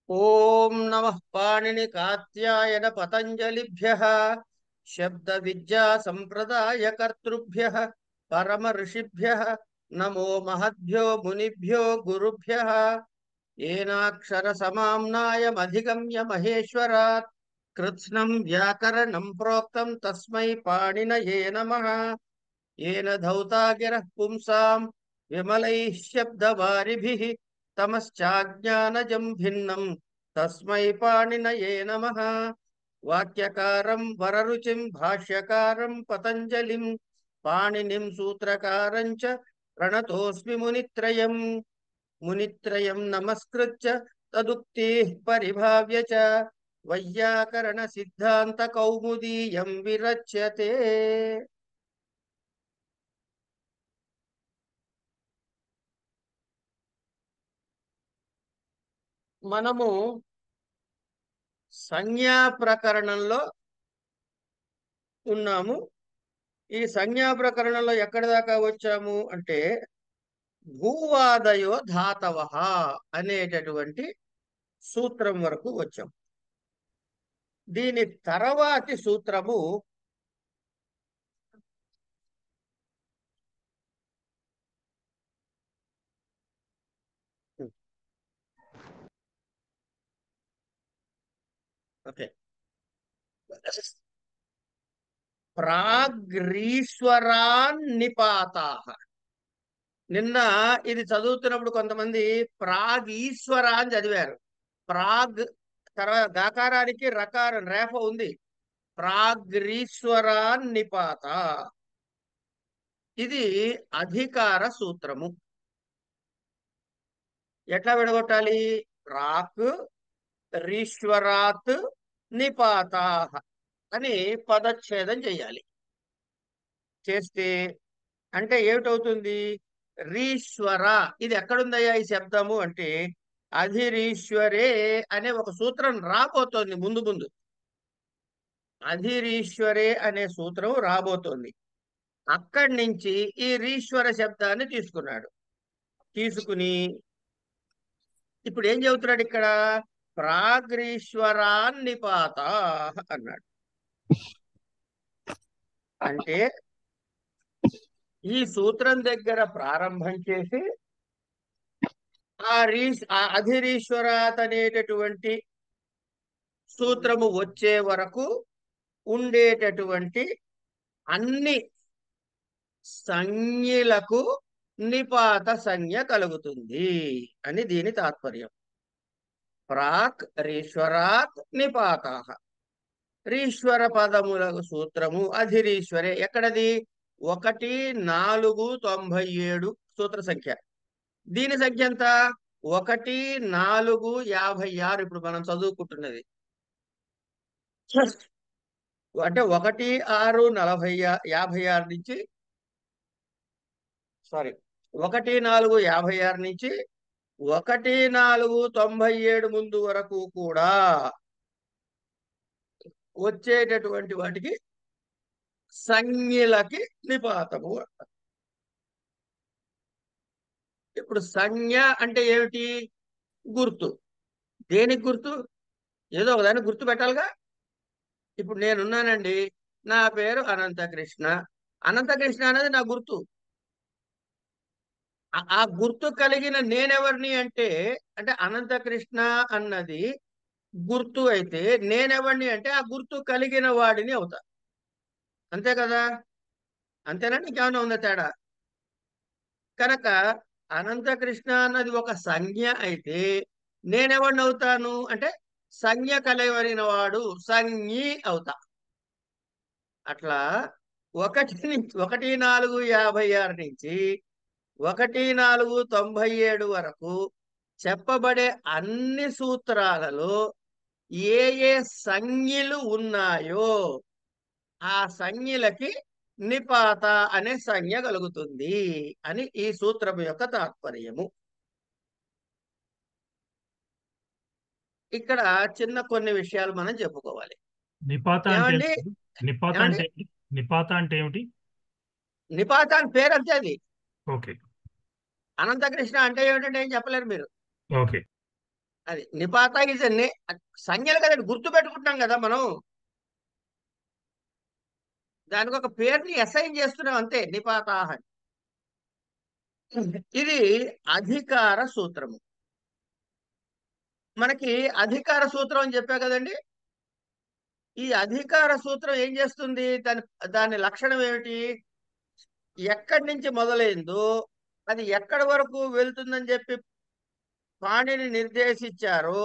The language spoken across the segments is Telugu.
ఓం నమః పాణిని కాత్యాయన పతంజలిభ్యః శబ్ద విద్యా సంప్రదాయ కర్తృభ్యః పరమ ఋషిభ్యః నమో మహద్భ్యో మునిభ్యో గురుభ్యః ఏనాక్షర సమామ్నాయమధిగమ్య మహేశ్వరాత్ కృత్స్నం వ్యాకరణం ప్రోక్తం తస్మై పాణినయే నమః येन धौता गिरः पुंसाम् विमलैः शब्दवारिभिः तमश्चाज्ञानजं भिन्नम् तस्मै पाणिनये नमः वाक्यकारं वररुचिं भाष्यकारं पतञ्जलिं पाणिनिं सूत्रकारं च प्रणतोऽस्मि मुनित्रयं नमस्कृत्य तदुक्तिः परिभाव्य च वैयाकरणसिद्धान्तकौमुदीयं विरच्यते। మనము సంజ్ఞా ప్రకరణంలో ఉన్నాము. ఈ సంజ్ఞా ప్రకరణంలో ఎక్కడి దాకా వచ్చాము అంటే భూవాదయో ధాతవః అనేటటువంటి సూత్రం వరకు వచ్చాం. దీని తర్వాతి సూత్రము ఓకే ప్రాగ్రీశ్వరాన్నిపాతాః. నిన్న ఇది చదువుతున్నప్పుడు కొంతమంది ప్రాగ్ ఈశ్వర అని చదివారు. ప్రాగ్ తర్వాత గాకారానికి రకారం రేఫ ఉంది. ప్రాగ్రీశ్వరాన్నిపాత ఇది అధికార సూత్రము. ఎట్లా విడగొట్టాలి? ప్రాక్ రీశ్వరాత్ నిపాతాః అని పదచ్ఛేదం చేయాలి. చేస్తే అంటే ఏమిటవుతుంది? రీశ్వర ఇది ఎక్కడుందయ్యా ఈ శబ్దము అంటే అధిరీశ్వరే అనే ఒక సూత్రం రాబోతోంది. ముందు ముందు అధిరీశ్వరే అనే సూత్రం రాబోతోంది. అక్కడి నుంచి ఈ రీశ్వర శబ్దాన్ని తీసుకున్నాడు. తీసుకుని ఇప్పుడు ఏం చెబుతున్నాడు ఇక్కడ? ప్రాగ్రీశ్వరాన్నిపాత అన్నాడు. అంటే ఈ సూత్రం దగ్గర ప్రారంభం చేసి ఆ అధిరీశ్వరాత్ అనేటటువంటి సూత్రము వచ్చే వరకు ఉండేటటువంటి అన్ని సంజ్ఞలకు నిపాత సంజ్ఞ కలుగుతుంది అని దీని తాత్పర్యం. ప్రాక్ రీశ్వరాత్ నిపాతాః. రీశ్వర పదములకు సూత్రము అధిరీశ్వరే. ఎక్కడది? 1,4,97 సూత్ర సంఖ్య. దీని సంఖ్య ఎంత? 1,4,56. ఇప్పుడు మనం చదువుకుంటున్నది అంటే 1,6,56 నుంచి 1,4,56 నుంచి 1,4,97 ముందు వరకు కూడా వచ్చేటటువంటి వాటికి సంజ్ఞలకి నిపాతము అంటారు. ఇప్పుడు సంజ్ఞ అంటే ఏమిటి? గుర్తు. దేనికి గుర్తు? ఏదో ఒకదానికి గుర్తు పెట్టాలిగా. ఇప్పుడు నేనున్నానండి, నా పేరు అనంతకృష్ణ. అనంతకృష్ణ అనేది నా గుర్తు. ఆ గుర్తు కలిగిన నేనెవరిని అంటే అనంతకృష్ణ అన్నది గుర్తు అయితే నేనెవరిని అంటే ఆ గుర్తు కలిగిన వాడిని అవుతా. అంతే కదా? అంతేనా? ఇంకేమైనా ఉందా తేడా? కనుక అనంతకృష్ణ అన్నది ఒక సంజ్ఞ అయితే నేనెవడిని అవుతాను అంటే సంజ్ఞ కలిగిన వాడు సంజ్ఞి అవుతా. అట్లా 1,4,56 నుంచి 1,4,97 వరకు చెప్పబడే అన్ని సూత్రాలలో ఏ ఏ సంజ్ఞలు ఉన్నాయో ఆ సంజ్ఞలకి నిపాత అనే సంజ్ఞ కలుగుతుంది అని ఈ సూత్రం యొక్క తాత్పర్యము. ఇక్కడ చిన్న కొన్ని విషయాలు మనం చెప్పుకోవాలి. నిపాత అంటే ఏమండి నిపాత ఏమండి అంటే నిపాత అంటే ఏమిటి? నిపాత అని పేరు అంతే. అది ఓకే అనంతకృష్ణ అంటే ఏమిటంటే ఏం చెప్పలేరు మీరు. ఓకే అది నిపాత ఇస్ సంజ్ఞలు కదండి, గుర్తు పెట్టుకుంటున్నాం కదా మనం. దానికి ఒక పేరుని అసైన్ చేస్తున్నాం అంతే, నిపాతాహ అని. ఇది అధికార సూత్రము. మనకి అధికార సూత్రం అని చెప్పా కదండి. ఈ అధికార సూత్రం ఏం చేస్తుంది? దాని లక్షణం ఏమిటి? ఎక్కడి నుంచి మొదలైందో అది ఎక్కడి వరకు వెళ్తుందని చెప్పి పాణిని నిర్దేశించారో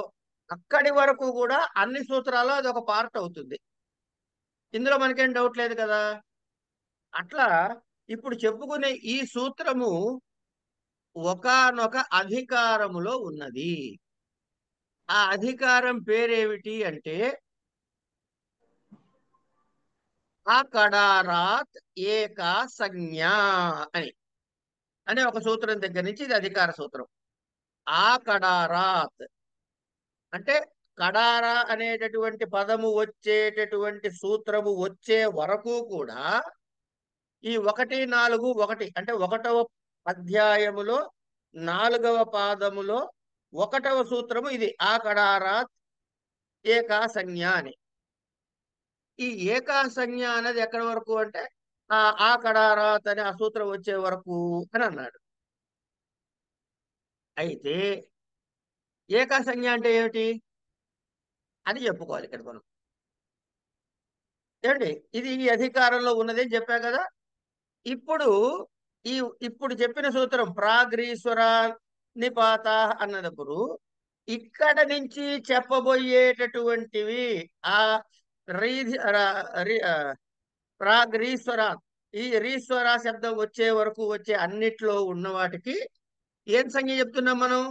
అక్కడి వరకు కూడా అన్ని సూత్రాలు అది ఒక పార్ట్ అవుతుంది. ఇందులో మనకేం డౌట్ లేదు కదా. అట్లా ఇప్పుడు చెప్పుకునే ఈ సూత్రము ఒకానొక అధికారములో ఉన్నది. ఆ అధికారం పేరేమిటి అంటే అకడారాత్ ఏకా సంజ్ఞ అని అనే ఒక సూత్రం దగ్గర నుంచి ఇది అధికార సూత్రం. ఆ కడారాత్ అంటే కడార అనేటటువంటి పదము వచ్చేటటువంటి సూత్రము వచ్చే వరకు కూడా ఈ 1, 4, 1 అంటే 1వ అధ్యాయములో 4వ పాదములో 1వ సూత్రము ఇది ఆ కడారాత్ ఏకా సంజ్ఞ అని. ఈ ఏకా సంజ్ఞ అనేది ఎక్కడి వరకు అంటే ఆ కడారాత్ అనే ఆ సూత్రం వచ్చే వరకు అని అన్నాడు. అయితే ఏకా సంజ్ఞ అంటే ఏమిటి అని చెప్పుకోవాలి ఇక్కడ మనం. ఏమండి, ఇది ఈ అధికారంలో ఉన్నది అని చెప్పా కదా. ఇప్పుడు ఈ ఇప్పుడు చెప్పిన సూత్రం ప్రాగ్రీశ్వర నిపాత అన్నదప్పుడు ఇక్కడ నుంచి చెప్పబోయేటటువంటివి ఆ రీధి ప్రాగ్రీశ్వర, ఈ రీశ్వర శబ్దం వచ్చే వరకు వచ్చే అన్నిట్లో ఉన్న వాటికి ఏం సంజ్ఞ చెప్తున్నాం మనం?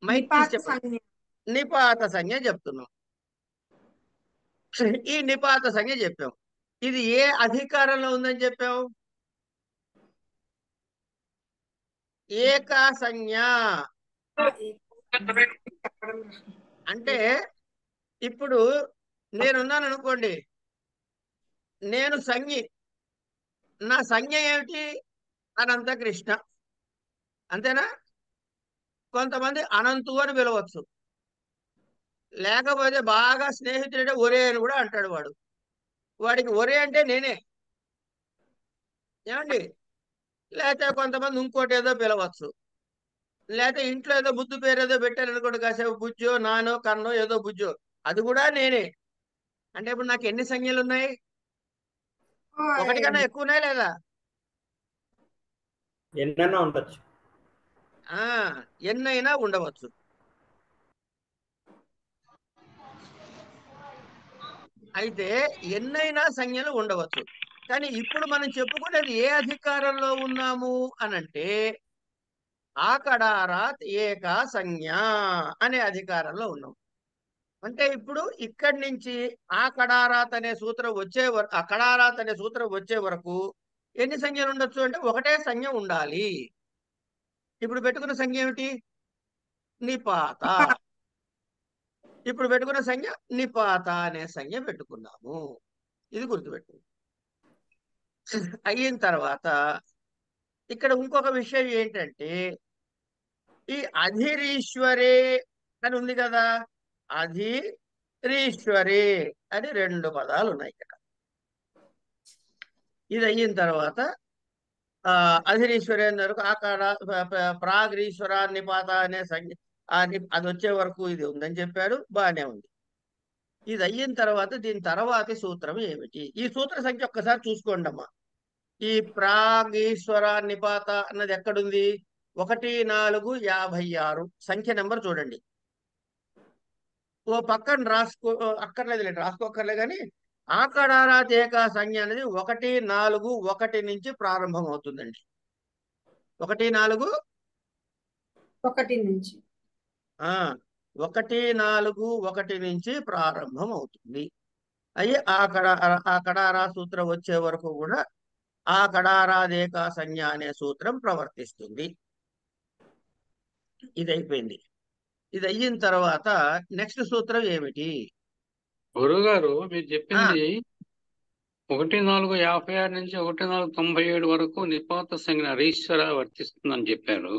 మైక్ తీసి నిపాత చెప్పండి. సంజ్ఞ. నిపాత సంజ్ఞ చెప్తున్నాం. ఈ నిపాత సంజ్ఞ చెప్పాం. ఇది ఏ అధికారంలో ఉందని చెప్పాం? ఏకా సంజ్ఞ. చెప్పడం అంటే ఇప్పుడు నేనున్నాను అనుకోండి, నేను సంజ్ఞి. నా సంజ్ఞ ఏమిటి? అనంత కృష్ణ, అంతేనా? కొంతమంది అనంతు అని పిలవచ్చు, లేకపోతే బాగా స్నేహితుడంటే ఒరే అని కూడా అంటాడు వాడు. వాడికి ఒరే అంటే నేనే, ఏమండి? లేకపోతే కొంతమంది ఇంకోటి ఏదో పిలవచ్చు, లేకపోతే ఇంట్లో ఏదో ముద్దు పేరు ఏదో పెట్టారు అనుకోండి, కాసేపు బుజ్జో నానో కన్నో ఏదో బుజ్జో, అది కూడా నేనే. అంటే ఇప్పుడు నాకు ఎన్ని సంజ్ఞలు ఉన్నాయి? ఒకటి కన్నా ఎక్కువ ఉన్నాయి లేదా? ఎన్నైనా ఉండొచ్చు. ఆ ఎన్నైనా ఉండవచ్చు. అయితే ఎన్నైనా సంజ్ఞలు ఉండవచ్చు. కానీ ఇప్పుడు మనం చెప్పుకునేది ఏ అధికారంలో ఉన్నాము అనంటే ఆకడారాత్ ఏకా సంజ్ఞ అనే అధికారంలో ఉన్నాం. అంటే ఇప్పుడు ఇక్కడి నుంచి ఆకడారాత్ అనే సూత్రం వచ్చే వరకు, అకడారాత్ అనే సూత్రం వచ్చే వరకు ఎన్ని సంజ్ఞలు ఉండొచ్చు అంటే ఒకటే సంజ్ఞ ఉండాలి. ఇప్పుడు పెట్టుకున్న సంజ్ఞ ఏమిటి? నిపాత. ఇప్పుడు పెట్టుకున్న సంజ్ఞ నిపాత అనే సంజ్ఞ పెట్టుకున్నాము. ఇది గుర్తుపెట్టు. అయిన తర్వాత ఇక్కడ ఇంకొక విషయం ఏంటంటే ఈ అధిరీశ్వరే అని ఉంది కదా. అధిరీశ్వరే అని 2 పదాలు ఉన్నాయి ఇక్కడ. ఇది అయిన తర్వాత అధిరీశ్వరే అన్నారు. అక్కడ ప్రాగ్రీశ్వర నిపాత అనే సంజ్ఞ అది వచ్చే వరకు ఇది ఉందని చెప్పాడు, బాగానే ఉంది. ఇది అయిన తర్వాత దీని తర్వాతి సూత్రం ఏమిటి? ఈ సూత్ర సంఖ్య ఒక్కసారి చూసుకోండి అమ్మా. ఈ ప్రాగీశ్వర నిపాత అన్నది ఎక్కడుంది? 1, 4, 56 సంఖ్య నెంబర్ చూడండి. ఓ పక్కన రాసుకో అక్కర్లేదు, రాసుకోక్కర్లే కానీ ఆకడారాత్ ఏకా సంజ్ఞ అనేది 1, 4, 1 నుంచి ప్రారంభం అవుతుందండి. 1, 4 1 నుంచి 1, 4, 1 నుంచి ప్రారంభం అవుతుంది. అయ్యి ఆ కడారా సూత్రం వచ్చే వరకు కూడా ఆ కడారాదేకా సంజ్ఞ అనే సూత్రం ప్రవర్తిస్తుంది. ఇది అయిపోయింది. ఇది అయిన తర్వాత నెక్స్ట్ సూత్రం ఏమిటి? గురుగారు మీరు చెప్పింది 1,4,56 నుంచి 1,4,97 వరకు నిపాత సంజ్ఞ రీశ్వర వర్తిస్తుందని చెప్పారు.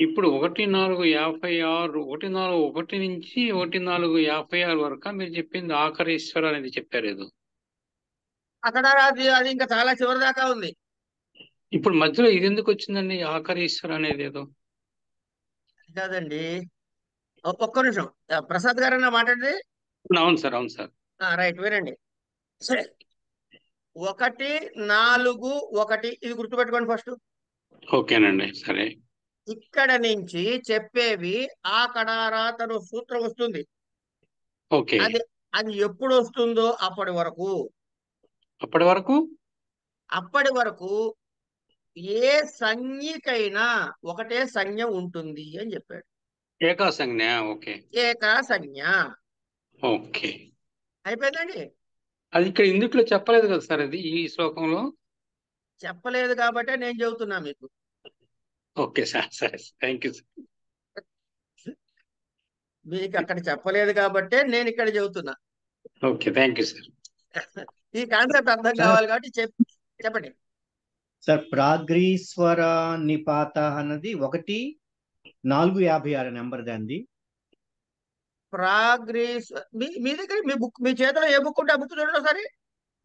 ఇప్పుడు 1:4:56 1:4:1 నుంచి 1:4:56 వరకు మీరు చెప్పింది ఆఖరి ఈశ్వర అనేది చెప్పారు ఏదో. అక్కడ అది ఇంకా చాలా చివరి దాకా ఉంది. ఇప్పుడు మధ్యలో ఇది ఎందుకు వచ్చిందండి ఆఖరి ఈశ్వర అనేది ఏదో? కాదండి, ఒక్క నిమిషం. ప్రసాద్ గారన్నా మాట్లాడింది. అవును సార్, అవును సార్. రైట్, వినండి. సరే, 1:4:1 ఇది గుర్తుపెట్టుకోండి ఫస్ట్. ఓకేనండి, సరే. ఇక్కడ నుంచి చెప్పేవి ఆ కడారా తను సూత్రం వస్తుంది. ఓకే. అది అది ఎప్పుడు వస్తుందో అప్పటి వరకు అప్పటి వరకు ఏ సంజ్ఞకైనా ఒకటే సంజ్ఞ ఉంటుంది అని చెప్పాడు. ఏకా సంజ్ఞ. ఓకే, ఏకా సంజ్ఞ. ఓకే. అయిపోయిందండి. అది ఇక్కడ ఇందుట్లో చెప్పలేదు కదా సార్, అది ఈ శ్లోకంలో. చెప్పలేదు కాబట్టే నేను చెబుతున్నా మీకు. ఓకే సార్, సరే, థ్యాంక్ యూ సార్. మీకు అక్కడ చెప్పలేదు కాబట్టే నేను ఇక్కడ చెబుతున్నా. Okay, thank you sir. ఈ కాన్సెప్ట్ అర్థం కావాలి కాబట్టి చెప్పండి సార్. ప్రాగ్రీశ్వర నిపాత అన్నది 1:4:56 నెంబర్ దాన్ని. ప్రాగ్రీస్ మీ దగ్గర మీ చేతిలో ఏ బుక్ ఉంటే ఆ బుక్ చూడండి ఒకసారి.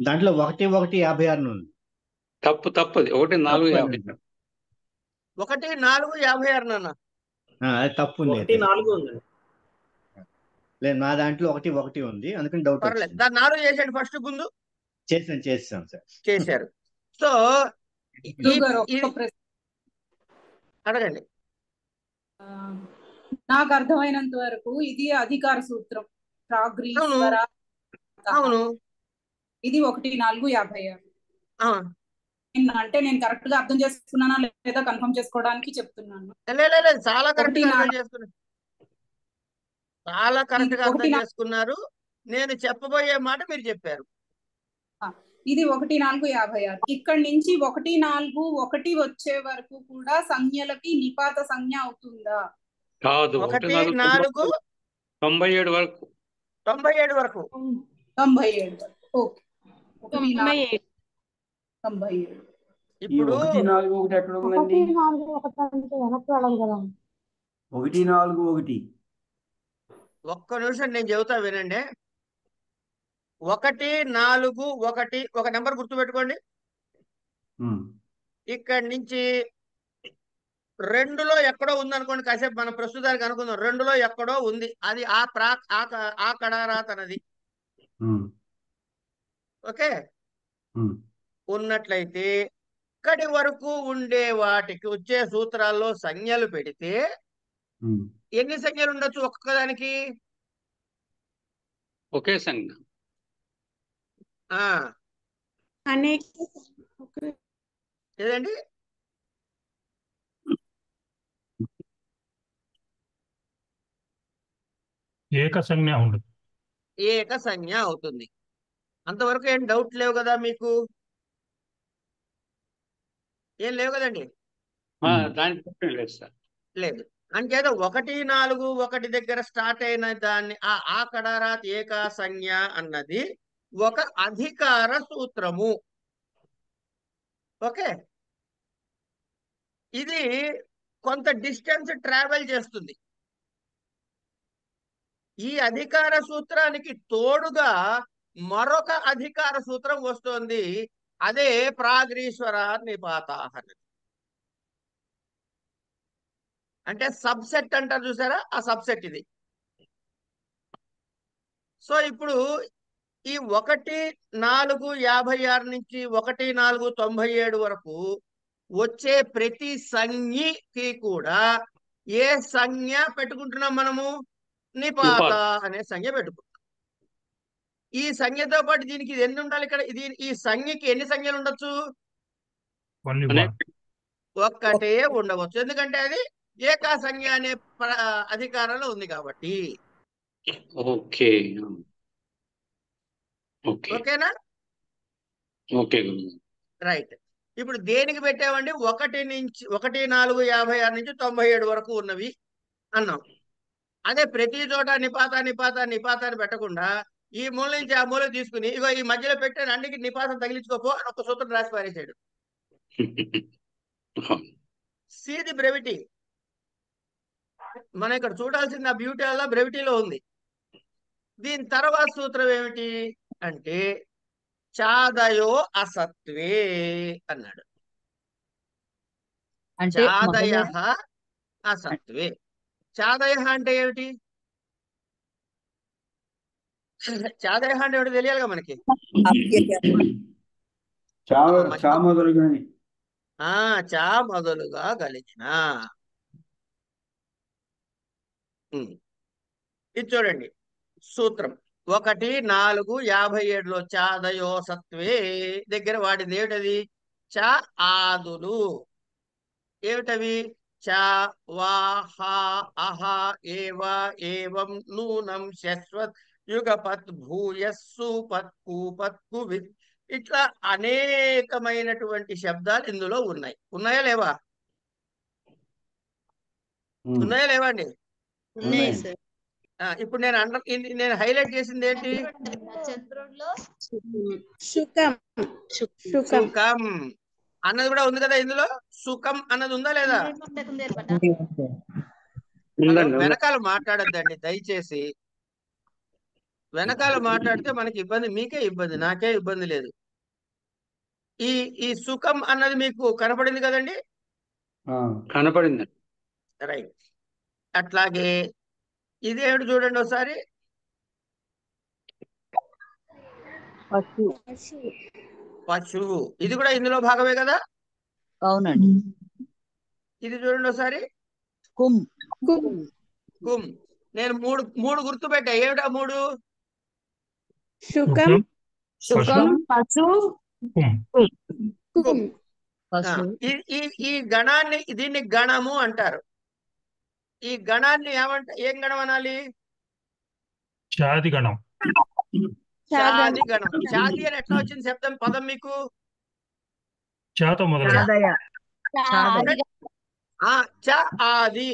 దాంట్లో 1:1:56 ఉంది. తప్పది 1:4:56. 1:4:56 నాన్న. అది తప్పు ఉంది. 1:4 ఉందండి. లేదు, నా దాంట్లో 1:1 ఉంది, అందుకని డౌట్ పర్లేదు, వచ్చింది. దాన్ని 4 చేసాడు ఫస్ట్ ముందు. చేసాం సార్. చేశారు. సో గురుగారు, ఒక్క ప్రశ్న. అడగండి. నాకు అర్థమైనంత వరకు ఇది అధికార సూత్రం. ప్రాగ్రీశ్వర. అవును. ఇది 1:4:56. ఆ, అంటే నేను కరెక్ట్ గా అర్థం చేసుకున్నానా లేదా కన్ఫర్మ్ చేసుకోవడానికి చెప్తున్నాను. లేదు, చాలా కరెక్ట్ గా 1:4 అర్థం చేసుకున్నారు. చాలా కరెక్ట్ గా అర్థం 1:4 చేసుకున్నారు. నేను చెప్పబోయే మాట మీరు చెప్పారు. ఇది 1:4:56. ఇక్కడ నుంచి 1:4:1 వచ్చే వరకు కూడా సంజ్ఞలకి నిపాత సంజ్ఞ అవుతుందా? కాదు, 1:4:97 వరకు. 97 వరకు. 97. ఓకే, 1:4:97. ఇప్పుడు 1:4:1 ఎక్కడ ఉందండి? 1:4:1. ఒక్క నిమిషం నేను చెబుతా వినండి. 1:4:1 ఒక నెంబర్ గుర్తుపెట్టుకోండి. ఇక్కడి నుంచి 2లో ఎక్కడో ఉంది అనుకోండి. కాసేపు మనం ప్రస్తుతానికి అనుకుందాం 2లో ఎక్కడో ఉంది. అది ఆ కడారాత్ అన్నది. ఓకే, ఉన్నట్లయితే ఇక్కడి వరకు ఉండే వాటికి వచ్చే సూత్రాల్లో సంజ్ఞలు పెడితే ఎన్ని సంజ్ఞలు ఉండొచ్చు ఒక్కొక్కదానికి? ఒకే సంజ్ఞ. ఏదండి? ఏక సంజ్ఞ ఉండదు. ఏక సంజ్ఞ అవుతుంది. అంతవరకు ఏం డౌట్ లేవు కదా మీకు? ఏం లేవు కదండి? దానికి లేదు సార్. లేదు. అంచేత 1:4:1 దగ్గర స్టార్ట్ అయిన దాన్ని ఆ కడారాత్ ఏకా సంజ్ఞ అన్నది ఒక అధికార సూత్రము. ఓకే, ఇది కొంత డిస్టెన్స్ ట్రావెల్ చేస్తుంది. ఈ అధికార సూత్రానికి తోడుగా మరొక అధికార సూత్రం వస్తుంది. అదే ప్రాగ్రీశ్వర నిపాత అన్నది. అంటే సబ్సెట్ అంటారు చూసారా, ఆ సబ్సెట్ ఇది. సో ఇప్పుడు ఈ 1:4:56 నుంచి 1:4:97 వరకు వచ్చే ప్రతి సంజ్ఞకి కూడా ఏ సంజ్ఞ పెట్టుకుంటున్నాం మనము? నిపాత అనే సంజ్ఞ పెట్టుకుంటాం. ఈ సంజ్ఞతో పాటు దీనికి ఇది ఎన్ని ఉండాలి? ఇక్కడ ఈ సంజ్ఞకి ఎన్ని సంజ్ఞలు ఉండొచ్చు? ఒక్కటే ఉండవచ్చు. ఎందుకంటే అది ఏకా సంజ్ఞ అనే అధికారంలో ఉంది కాబట్టి. ఓకే, ఓకేనా? Okay, right. ఇప్పుడు దేనికి పెట్టామండి? 1:4:56 నుంచి 97 వరకు ఉన్నవి అన్నాం. అదే ప్రతి చోట నిపాత అని పెట్టకుండా ఈ మూల నుంచి ఆ మూల తీసుకుని ఇగో ఈ మధ్యలో పెట్టాను అన్నికి నిపాతం తగిలించుకోపో అని ఒక సూత్రం రాసి పారేశాడు. See the brevity. మనం ఇక్కడ చూడాల్సింది ఆ బ్యూటీలో బ్రెవిటీలో ఉంది. దీని తర్వాత సూత్రం ఏమిటి అంటే చాదయో అసత్వే అన్నాడు. అంటే చాదయ మొదలు అసత్వే. చాదయ అంటే ఏమిటి? చాదయ అంటే ఏమిటి తెలియాలిగా మనకి. చా మొదలుగాని చా మొదలుగా కలిగిన. ఇది చూడండి సూత్రం 1:4:57లో చాదయో సత్వే దగ్గర వాటిది ఏమిటది? చ ఆదులు ఏమిటవి? చ వా హ అహ ఏవ ఏవం నూనం శశ్వత్ యుగపత్ భూయస్సు పత్కు పత్కు విత్ ఇట్లా అనేకమైనటువంటి శబ్దాలు ఇందులో ఉన్నాయా లేవా? ఉన్నాయా లేవా అండి? ఇప్పుడు నేను హైలైట్ చేసింది ఏంటి? సుఖం అన్నది కూడా ఉంది కదా ఇందులో. సుఖం అన్నది ఉందా లేదా? వెనకాల మాట్లాడద్దండి దయచేసి. వెనకాల మాట్లాడితే మనకి ఇబ్బంది, మీకే ఇబ్బంది, నాకే ఇబ్బంది లేదు. ఈ సుఖం అన్నది మీకు కనపడింది కదండి? కనపడింది. రైట్. అట్లాగే ఇదేమిటి చూడండి ఒకసారి. పశువు ఇది కూడా ఇందులో భాగమే కదా? అవునండి. ఇది చూడండి ఒకసారి. కుమ్ కుమ్. నేను మూడు గుర్తు పెట్టా. ఏమిటా మూడు? సుఖం, పశు కుమ్. ఈ గణాన్ని దీన్ని గణము అంటారు. ఈ గణాన్ని ఏం గణం అనాలి? చాది గణం. చాది గణం. చాది అని ఎట్లా వచ్చింది శబ్దం పదం మీకు? చాతో మొదలుగా. చ ఆది.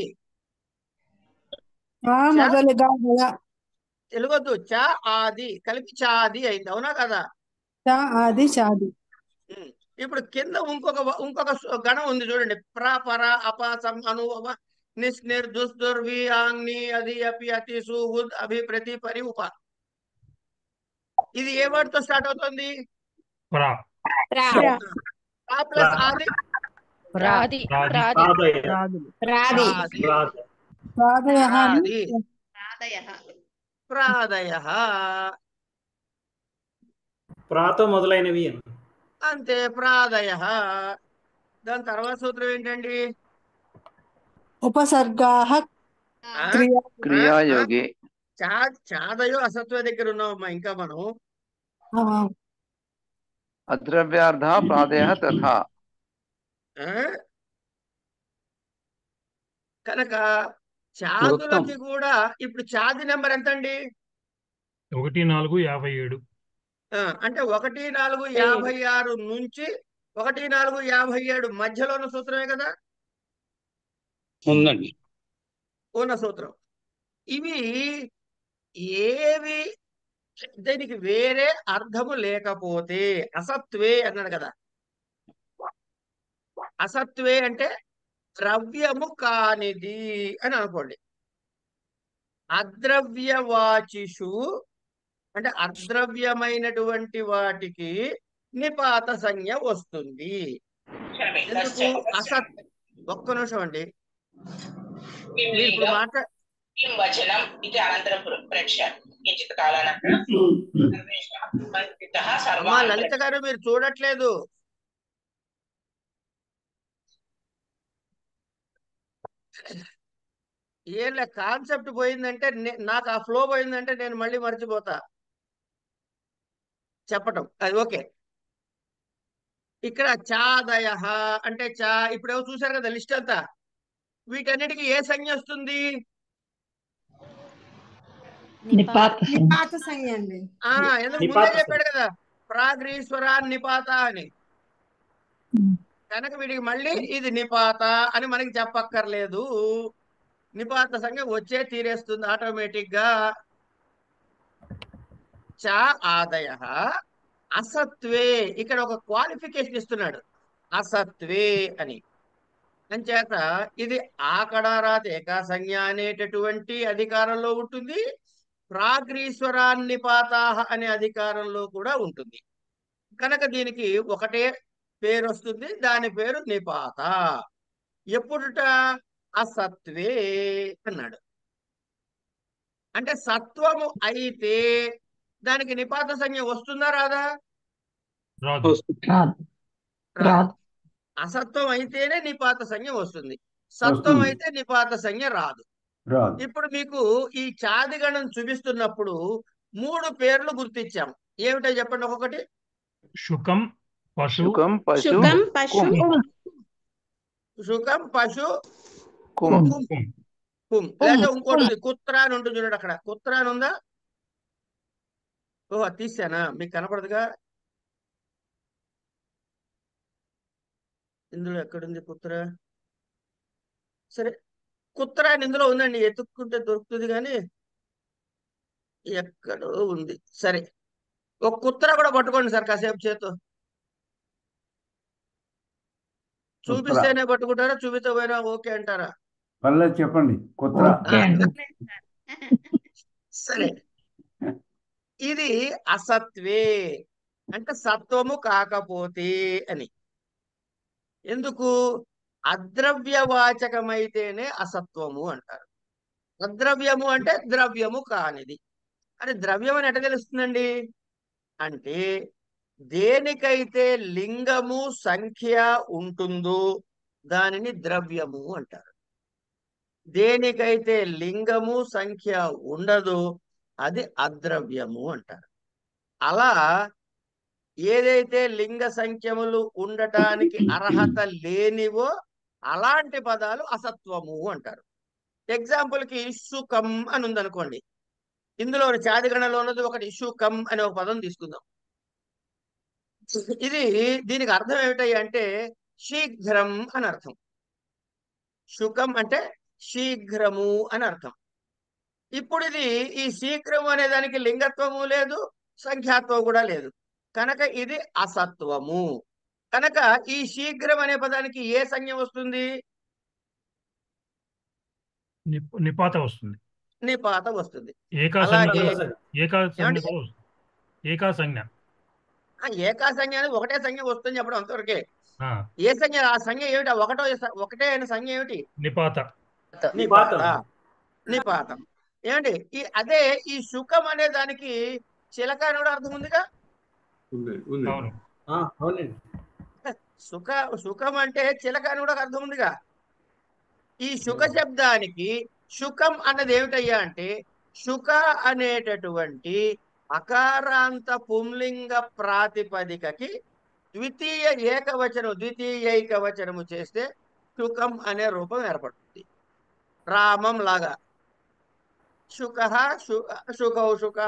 తెలుగొద్దు. చ ఆది కలిపి చాది అయింది. అవునా కదా? ఇప్పుడు కింద ఇంకొక గణం ఉంది చూడండి. పర అపాసం అనుభవ నిస్నిర్ దుస్తుర్వి ఆంగ్ని అది అపి అతి సుహుద్ అభి ప్రతి పరి ఉప. ఇది ఏ వర్డ్ తో స్టార్ట్ అవుతుంది? ప్రా. ప్లస్ ఆది ప్రాదయ. ప్రాతో మొదలైనవి అంతే ప్రాదయ. దాని తర్వాత సూత్రం ఏంటండి? ఉపసర్గాః క్రియాయోగి. చాదయో అసత్వ దగ్గర ఉన్నామమ్మా ఇంకా మనం. అద్రవ్యార్థ ప్రాదయ తథా. కనుక చాదులకి కూడా ఇప్పుడు చాది నెంబర్ ఎంత అండి? 1:4:57. అంటే 1:4:56 నుంచి 1:4:57 మధ్యలో ఉన్న సూత్రమే కదా? ఉందండి. ఉన్న సూత్రం. ఇవి ఏవి దీనికి వేరే అర్థము లేకపోతే అసత్వే అన్నాడు కదా. అసత్వే అంటే ద్రవ్యము కానిది అని అనుకోండి. అద్రవ్యవాచిషు అంటే అద్రవ్యమైనటువంటి వాటికి నిపాత సంజ్ఞ వస్తుంది. ఎందుకు? ఒక్క నిమిషం అండి. మీరు ఇప్పుడు లలిత గారు మీరు చూడట్లేదు. ఏం కాన్సెప్ట్ పోయిందంటే నాకు ఆ ఫ్లో పోయిందంటే నేను మళ్ళీ మర్చిపోతా చెప్పటం. అది ఓకే. ఇక్కడ చాదయ అంటే ఇప్పుడు ఎవరు చూసారు కదా లిస్ట్ అంతా. వీటన్నిటికీ ఏ సంజ్ఞ వస్తుంది? నిపాత సంజ్ఞ అండి. ఎందుకు ముందే చెప్పాడు కదా ప్రాగ్రీశ్వర నిపాత అని. కనుక వీడికి మళ్ళీ ఇది నిపాత అని మనకి చెప్పక్కర్లేదు. నిపాత సంజ్ఞ వచ్చే తీరేస్తుంది ఆటోమేటిక్ గా. చ ఆదయ అసత్వే. ఇక్కడ ఒక క్వాలిఫికేషన్ ఇస్తున్నాడు అసత్వే అని. అంచేత ఇది ఆకడారాత్ ఏకాసంజ్ఞ అనేటటువంటి అధికారంలో ఉంటుంది, ప్రాగ్రీశ్వరాన్నిపాతాహ అనే అధికారంలో కూడా ఉంటుంది. కనుక దీనికి ఒకటే పేరు వస్తుంది, దాని పేరు నిపాత. ఎప్పుడుట? అసత్వే అన్నాడు. అంటే సత్వము అయితే దానికి నిపాత సంజ్ఞ వస్తుందా రాదా? రాదు. రాదు. అసత్వం అయితేనే నిపాత సంజ్ఞ వస్తుంది, సత్వం వస్తుంది. అయితే నిపాత సంజ్ఞ రాదు. రాదు. ఇప్పుడు మీకు ఈ చాదిగణం చూపిస్తున్నప్పుడు 3 పేర్లు గుర్తించాం. ఏమిటో చెప్పండి ఒక్కొక్కటి. శుకం పశు శుకం పశు శుకం పశు కుం. శుకం, పశు, కుం. కుం. కుం. లేదా ఇంకోటి ఉంది, కుత్ర అని ఉంటుంది చూడండి. అక్కడ కుత్ర అని ఉందా? ఓహో తీసానా, మీకు కనపడదుగా. ఇందులో ఎక్కడుంది కుత్ర? సరే, కుత్ర అని ఇందులో ఉందండి, ఎత్తుక్కుంటే దొరుకుతుంది కానీ ఎక్కడో ఉంది. సరే, ఒక కుత్ర కూడా పట్టుకోండి సార్ కాసేపు చేతో. చూపిస్తేనే పట్టుకుంటారా, చూపితపోయినా ఓకే అంటారా? పర్లేదు చెప్పండి. కుత్ర. సరే, ఇది అసత్వే అంటే సత్వము కాకపోతే అని. ఎందుకు? అద్రవ్యవాచకమైతేనే అసత్వము అంటారు. అద్రవ్యము అంటే ద్రవ్యము కానిది. అని ద్రవ్యం అని ఎట్ట తెలుస్తుందండి అంటే, దేనికైతే లింగము సంఖ్య ఉంటుందో దానిని ద్రవ్యము అంటారు. దేనికైతే లింగము సంఖ్య ఉండదో అది అద్రవ్యము అంటారు. అలా ఏదైతే లింగ సంఖ్యములు ఉండటానికి అర్హత లేనివో అలాంటి పదాలు అసత్వము అంటారు. ఎగ్జాంపుల్ కి శుకం అని ఉందనుకోండి, ఇందులో చాదిగణలో ఉన్నది ఒకటి శుకం అనే ఒక పదం తీసుకుందాం. ఇది దీనికి అర్థం ఏమిటాయి అంటే శీఘ్రం అని అర్థం. శుకం అంటే శీఘ్రము అని అర్థం. ఇప్పుడు ఇది ఈ శీఘ్రము అనే దానికి లింగత్వము లేదు, సంఖ్యాత్వం కూడా లేదు, కనుక ఇది అసత్వము. కనుక ఈ శీఘ్రం అనే పదానికి ఏ సంజ్ఞ వస్తుంది? నిపాత వస్తుంది. నిపాత వస్తుంది. ఏకా అలాగే ఏకా సంజ్ఞ ఏమండి? కూడా వస్తుంది. ఏకా సంజ్ఞ. ఏకా సంజ్ఞ అనేది ఒకటే సంజ్ఞ వస్తుంది చెప్పడం అంతవరకే. ఆ, ఏ సంజ్ఞ? ఆ సంజ్ఞ ఏమిటి? ఒకటే అయిన సంజ్ఞ ఏమిటి? నిపాత. నిపాత. నిపాతం. ఏమండి అదే ఈ శుకం అనే దానికి చిలక అని కూడా అర్థం ఉందిగా. అవును. అవునండి. శుకం అంటే చిలక అని కూడా అర్థం ఉందిగా. ఈ శుక శబ్దానికి శుకం అన్నది ఏమిటయ్యా అంటే, శుక అనేటటువంటి అకారాంత పుంలింగ ప్రాతిపదికకి ద్వితీయ ఏకవచనము చేస్తే శుకం అనే రూపం ఏర్పడుతుంది. రామం లాగా శుక శుకౌ శుక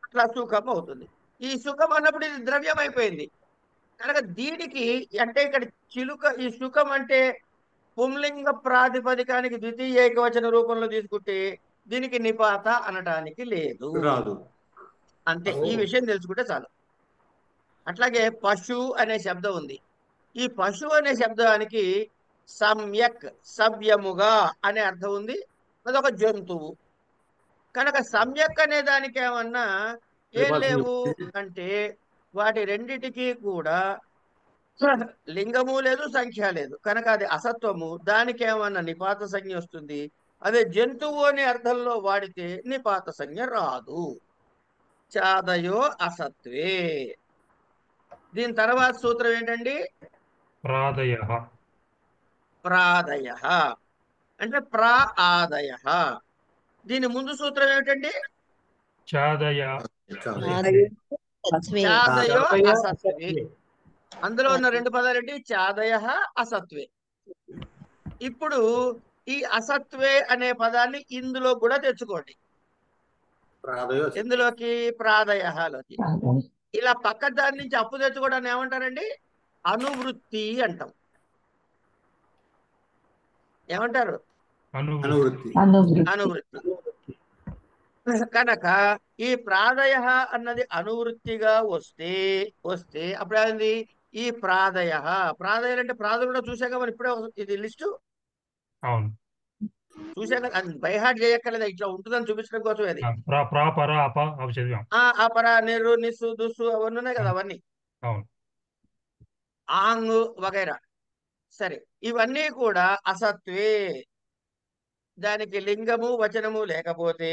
అట్లా సుఖం అవుతుంది. ఈ సుఖం అన్నప్పుడు ఇది ద్రవ్యం అయిపోయింది కనుక దీనికి అంటే ఇక్కడ చిలుక ఈ సుఖం అంటే పుంలింగ ప్రాతిపదికానికి ద్వితీయ ఏకవచన రూపంలో తీసుకుంటే దీనికి నిపాత అనటానికి లేదు. అంతే, ఈ విషయం తెలుసుకుంటే చాలు. అట్లాగే పశు అనే శబ్దం ఉంది. ఈ పశు అనే శబ్దానికి సమ్యక్ సవ్యముగా అనే అర్థం ఉంది. అదొక జంతువు కనుక సమ్యక్ అనే దానికి ఏమన్నా ఏం లేవు అంటే వాటి రెండిటికి కూడా లింగము లేదు సంఖ్య లేదు కనుక అది అసత్వము. దానికి ఏమన్నా నిపాత సంజ్ఞ వస్తుంది. అదే జంతువు అనే అర్థంలో వాడితే నిపాత సంజ్ఞ రాదు. చాదయో అసత్వే. దీని తర్వాత సూత్రం ఏంటండి? ప్రాదయ. ప్రాదయ అంటే ప్రా ఆదయ. దీని ముందు సూత్రం ఏమిటండి? చాదయ. చాదయో అసత్వే. అందులో ఉన్న రెండు పదాలేంటి? చాదయ అసత్వే. ఇప్పుడు ఈ అసత్వే అనే పదాన్ని ఇందులో కూడా తెచ్చుకోండి. ఇందులోకి ప్రాదయలోకి ఇలా పక్క దాని నుంచి అప్పు తెచ్చుకోవడాన్ని ఏమంటారండి? అనువృత్తి అంటాం. ఏమంటారు? అనువృత్తి. కనుక ఈ ప్రాదయ అన్నది అనువృత్తిగా వస్తే అప్పుడు ఏంది? ఈ ప్రాదయ. ప్రాదయలు అంటే ప్రాదులు కూడా చూసాక మనం ఇప్పుడే ఇది లిస్టు అవును. చూసాక అది బైహార్ట్ చేయక్కర్లేదు, ఇట్లా ఉంటుందని చూపించడం కోసం అది. ప్రా పర అప అవి చదివాం. అపర నిరు నిస్సు దుస్సు అవన్నీ ఉన్నాయి కదా, అవన్నీ అవును. ఆంగ్ వగైరా. సరే, ఇవన్నీ కూడా అసత్వే. దానికి లింగము వచనము లేకపోతే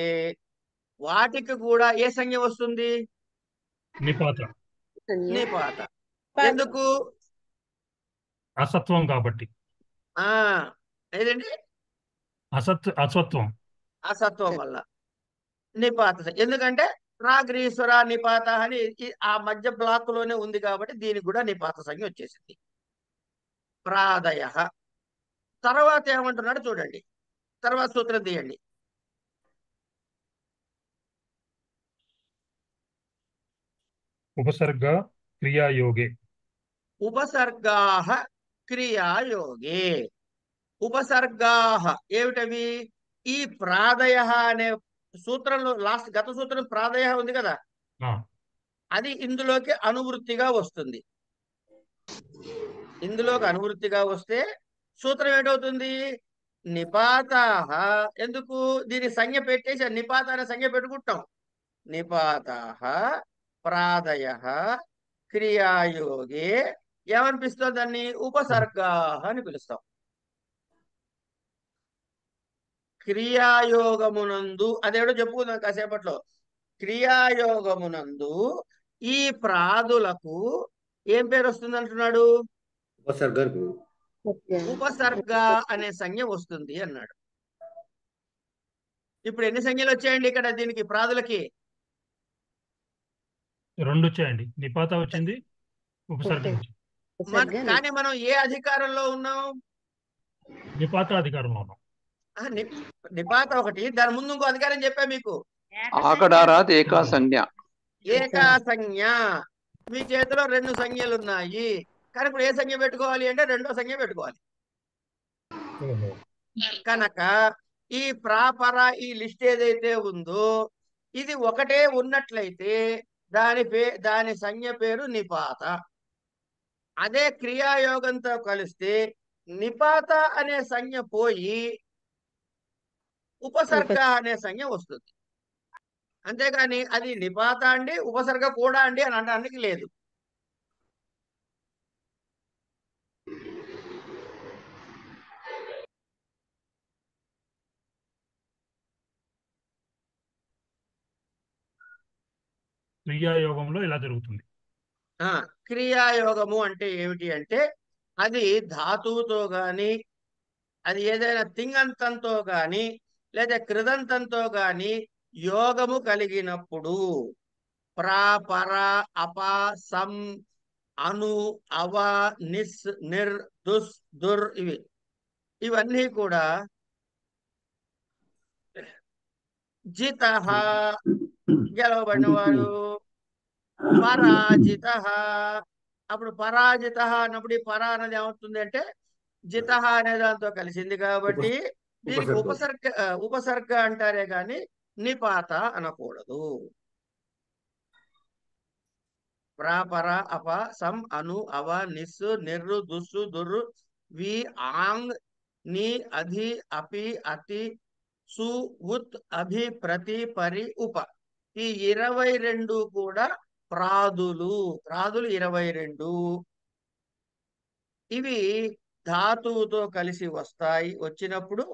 వాటికి కూడా ఏ సంజ్ఞ వస్తుంది? నిపాత. నిపాత. ఎందుకు? అసత్వం కాబట్టి. ఏదండి? అసత్వం. అసత్వం వల్ల నిపాత. ఎందుకంటే రాగ్రీశ్వర నిపాత అని ఆ మధ్య బ్లాక్ లోనే ఉంది కాబట్టి దీనికి కూడా నిపాత సంజ్ఞ వచ్చేసింది. ప్రాదయ. తర్వాత ఏమంటున్నాడు చూడండి, తర్వాత సూత్రం తీయండి. ఉపసర్గ క్రియాయోగే. ఉపసర్గాః క్రియాయోగే. ఉపసర్గాః ఏమిటవి? ఈ ప్రాదయ అనే సూత్రంలో గత సూత్రం ప్రాదయ ఉంది కదా, అది ఇందులోకి అనువృత్తిగా వస్తుంది. ఇందులోకి అనువృత్తిగా వస్తే సూత్రం ఏంటవుతుంది? నిపాతాః. ఎందుకు దీని సంజ్ఞ పెట్టేసి నిపాత అనే సంజ్ఞ పెట్టుకుంటాం. నిపాతాః ప్రాదయః క్రియాయోగే. ఏమనిపిస్తుంది? దాన్ని ఉపసర్గాః అని పిలుస్తాం. క్రియాయోగమునందు అదేడో చెప్పుకుందాం కాసేపట్లో. క్రియాయోగమునందు ఈ ప్రాదులకు ఏం పేరు వస్తుంది అంటున్నాడు? ఉపసర్గ అనే సంజ్ఞ వస్తుంది అన్నాడు. ఇప్పుడు ఎన్ని సంజ్ఞలు వచ్చాయండి ఇక్కడ దీనికి ప్రాదులకి? 2 వచ్చాయండి. నిపాత వచ్చింది, ఉపసర్గ వచ్చింది. కానీ మనం ఏ అధికారంలో ఉన్నాం? నిపాత అధికారంలో ఉన్నాం. నిపాత ఒకటి, దాని ముందు ఇంకో అధికారం చెప్పా మీకు, ఆకడారాత్ ఏకా సంజ్ఞ. ఏకా సంజ్ఞ. మీ చేతిలో 2 సంజ్ఞలు ఉన్నాయి, కానీ ఇప్పుడు ఏ సంజ్ఞ పెట్టుకోవాలి అంటే రెండో సంజ్ఞ పెట్టుకోవాలి. కనుక ఈ ప్రాపర ఈ లిస్ట్ ఏదైతే ఉందో ఇది ఒకటే ఉన్నట్లయితే దాని సంజ్ఞ పేరు నిపాత. అదే క్రియాయోగంతో కలిస్తే నిపాత అనే సంజ్ఞ పోయి ఉపసర్గ అనే సంజ్ఞ వస్తుంది. అంతేగాని అది నిపాత అండి ఉపసర్గ కూడా అండి అని అనడానికి లేదు. క్రియాయోగంలో ఇలా జరుగుతుంది. క్రియాయోగము అంటే ఏమిటి అంటే అది ధాతువుతో గాని, అది ఏదైనా తింగంతంతో గాని లేదా కృదంతంతో గాని యోగము కలిగినప్పుడు ప్రా పర అప సం అను అవ నిస్ నిర్ దుస్ దుర్ ఇవన్నీ కూడా జిత గెలవబడినవాడు, పరాజిత. అప్పుడు పరాజిత అన్నప్పుడు ఈ పరా అనేది ఏమవుతుంది అంటే జిత అనే దాంతో కలిసింది కాబట్టి దీనికి ఉపసర్గ అంటారే గాని నిపాత అనకూడదు. ప్రాపర అప సం అను అవ నిస్సు నిర్రు దుస్సు దుర్రు వి ఆంగ్ ని అధి అపి అతి సు ఉత్ అభి ప్రతి పరి ఉప. ఈ 22 కూడా ప్రాదులు 22. ఇవి ధాతువుతో కలిసి వచ్చినప్పుడు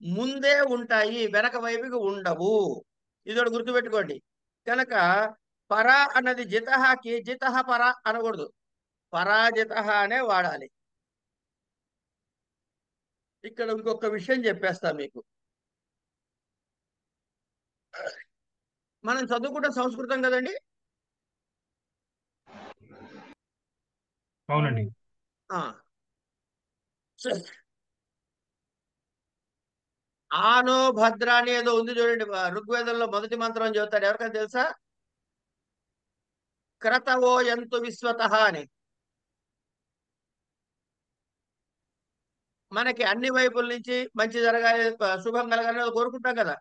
ముందే ఉంటాయి, వెనక వైపుకి ఉండవు. ఇదొకటి గుర్తుపెట్టుకోండి. కనుక పర అన్నది జితహకి జితహ పర అనకూడదు, పరాజిత అనే వాడాలి. ఇక్కడ ఇంకొక విషయం చెప్పేస్తా మీకు. మనం చదువుకుంటే సంస్కృతం కదండి. అవునండి. ఆనో భద్ర అని ఏదో ఉంది చూడండి, ఋగ్వేదంలో మొదటి మంత్రం అని చెబుతాడు. ఎవరికైనా తెలుసా? క్రతవో ఎంతు విశ్వత అని. మనకి అన్ని వైపుల నుంచి మంచి జరగాలి, శుభం కలగాలి కోరుకుంటాం కదా.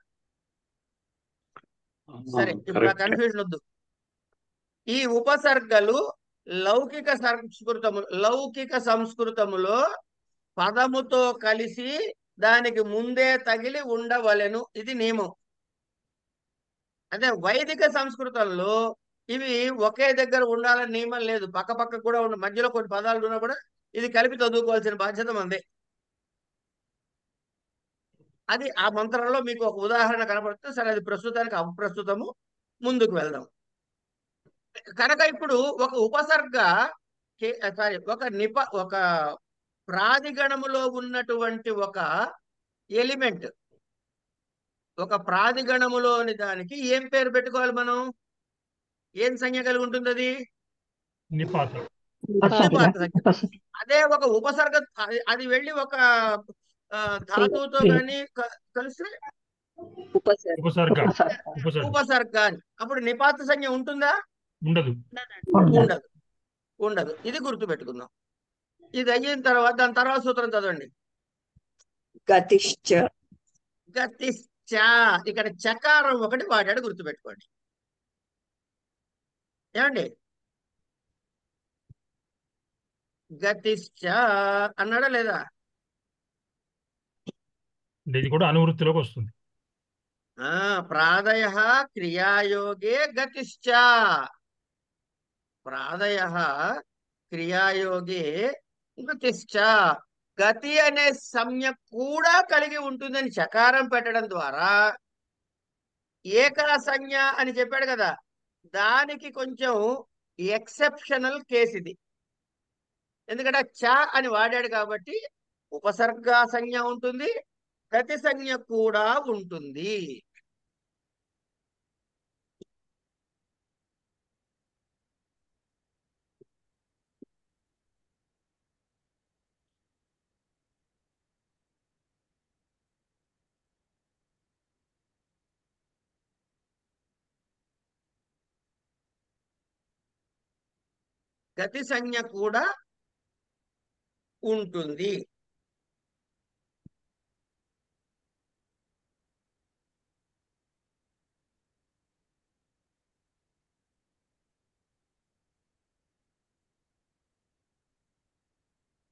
సరే, ఇప్పుడు ఆ కన్ఫ్యూజన్ వద్దు. ఈ ఉపసర్గలు లౌకిక సంస్కృతములో పదముతో కలిసి దానికి ముందే తగిలి ఉండవలెను, ఇది నియమం. అదే వైదిక సంస్కృతంలో ఇవి ఒకే దగ్గర ఉండాలని నియమం లేదు, పక్క పక్క కూడా మధ్యలో కొన్ని పదాలు ఉన్నా కూడా ఇది కలిపి చదువుకోవాల్సిన బాధ్యత మందే. అది ఆ మంత్రంలో మీకు ఒక ఉదాహరణ కనపడుతుంది. సరే, అది ప్రస్తుతానికి అప్రస్తుతము, ముందుకు వెళ్దాం. కనుక ఇప్పుడు ఒక ఉపసర్గ ఒక ప్రాదిగణములో ఉన్నటువంటి ఒక ఎలిమెంట్, ఒక ప్రాదిగణములోని దానికి ఏం పేరు పెట్టుకోవాలి మనం? ఏం సంజ్ఞ కలిగి ఉంటుంది అది? నిపాత. నిపాత సంజ్ఞ. అదే ఒక ఉపసర్గ, అది వెళ్ళి ఒక ధాతువుతో కానీ కలిస్తే ఉపసర్గ అని. అప్పుడు నిపాత సంజ్ఞ ఉంటుందా? ఉండదు. ఉండదు, ఉండదు. ఇది గుర్తు పెట్టుకుందాం. ఇది అయిన తర్వాత దాని తర్వాత సూత్రం చదవండి. గతిశ్చ. గతిశ్చ. ఇక్కడ చకారం ఒకటి వాడాడు, గుర్తుపెట్టుకోండి. ఏమండి? గతిశ్చ అన్నాడా లేదా? ఇది కూడా అనువృత్తిలోకి వస్తుంది. ప్రాదయ క్రియాయోగే గతిశ్చ. ప్రాదయ క్రియాయోగే గతిశ్చ. గతి అనే సంజ్ఞ కూడా కలిగి ఉంటుందని చకారం పెట్టడం ద్వారా ఏకా సంజ్ఞ అని చెప్పాడు కదా, దానికి కొంచెం ఎక్సెప్షనల్ కేసు ఇది. ఎందుకంటే చ అని వాడాడు కాబట్టి ఉపసర్గ సంజ్ఞ ఉంటుంది, గతి సంజ్ఞ కూడా ఉంటుంది. గతి సంజ్ఞ కూడా ఉంటుంది.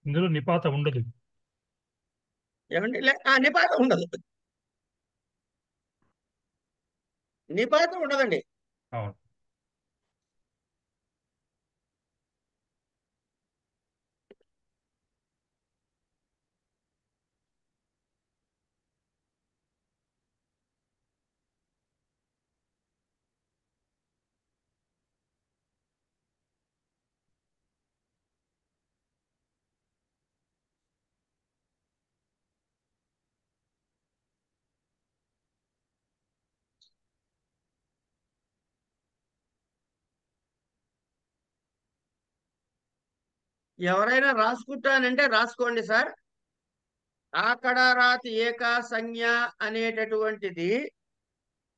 ఇందులో నిపాత ఉండదు. ఏమండి? నిపాత ఉండదు, నిపాత ఉండదండి. అవును. ఎవరైనా రాసుకుంటానంటే రాసుకోండి సార్. ఆకడారాత్ ఏకా సంజ్ఞ అనేటటువంటిది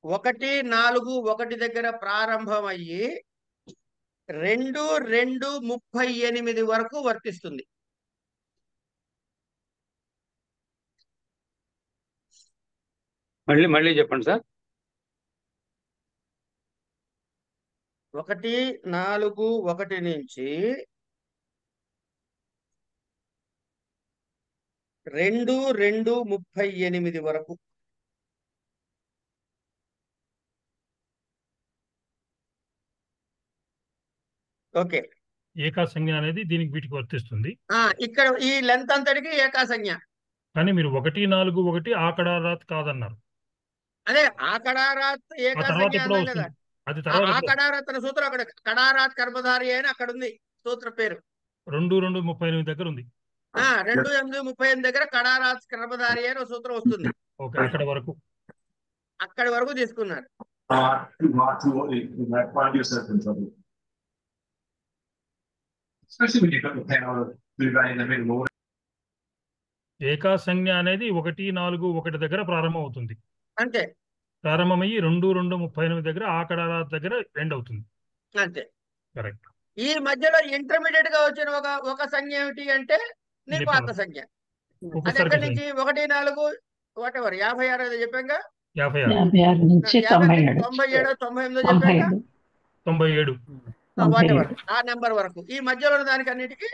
1-4-1 దగ్గర ప్రారంభమయ్యి 2-2-38 వరకు వర్తిస్తుంది. మళ్ళీ చెప్పండి సార్. 1-4-1 నుంచి 2-2-38 వరకు. ఓకే. ఏకా సంజ్ఞ అనేది దీనికి వీటికి వర్తిస్తుంది. ఇక్కడ ఈ లెంత్ అంతటికి ఏకా సంజ్ఞ. కానీ మీరు 1-4-1 ఆకడారాత్ కాదన్నారు. అదే ఆకడారాత్ ఏకా సంజ్ఞ అన్నాం కదా. ఆకడారాత్ అనే సూత్రం అక్కడ కడారాత్ కర్మధారి అని అక్కడ ఉంది సూత్ర పేరు. 2-2-38 దగ్గర ఉంది. 2-8-38 దగ్గర కడారాత్ కర్మధారి అని సూత్రం వస్తుంది. ఓకే, అక్కడి వరకు తీసుకున్నారు. ఏకా సంజ్ఞ అనేది 1-4-1 దగ్గర ప్రారంభం అవుతుంది. అంతే. ప్రారంభమయ్యి 2-2-38 దగ్గర ఆకడారాత్ దగ్గర ఎండ్ అవుతుంది. అంతే. కరెక్ట్. ఈ మధ్యలో ఇంటర్మీడియట్ గా వచ్చిన ఒక సంజ్ఞ ఏమిటి అంటే నిపాత సంజ్ఞ. అది ఎక్కడి నుంచి 1-4 వాటెవర్ 56 ఏదో చెప్పాక 57 97 98 చెప్పాక 97 వాట్ 97. ఎవర్ ఆ నెంబర్ వరకు ఈ మధ్యలో ఉన్న దానికి అన్నిటికీ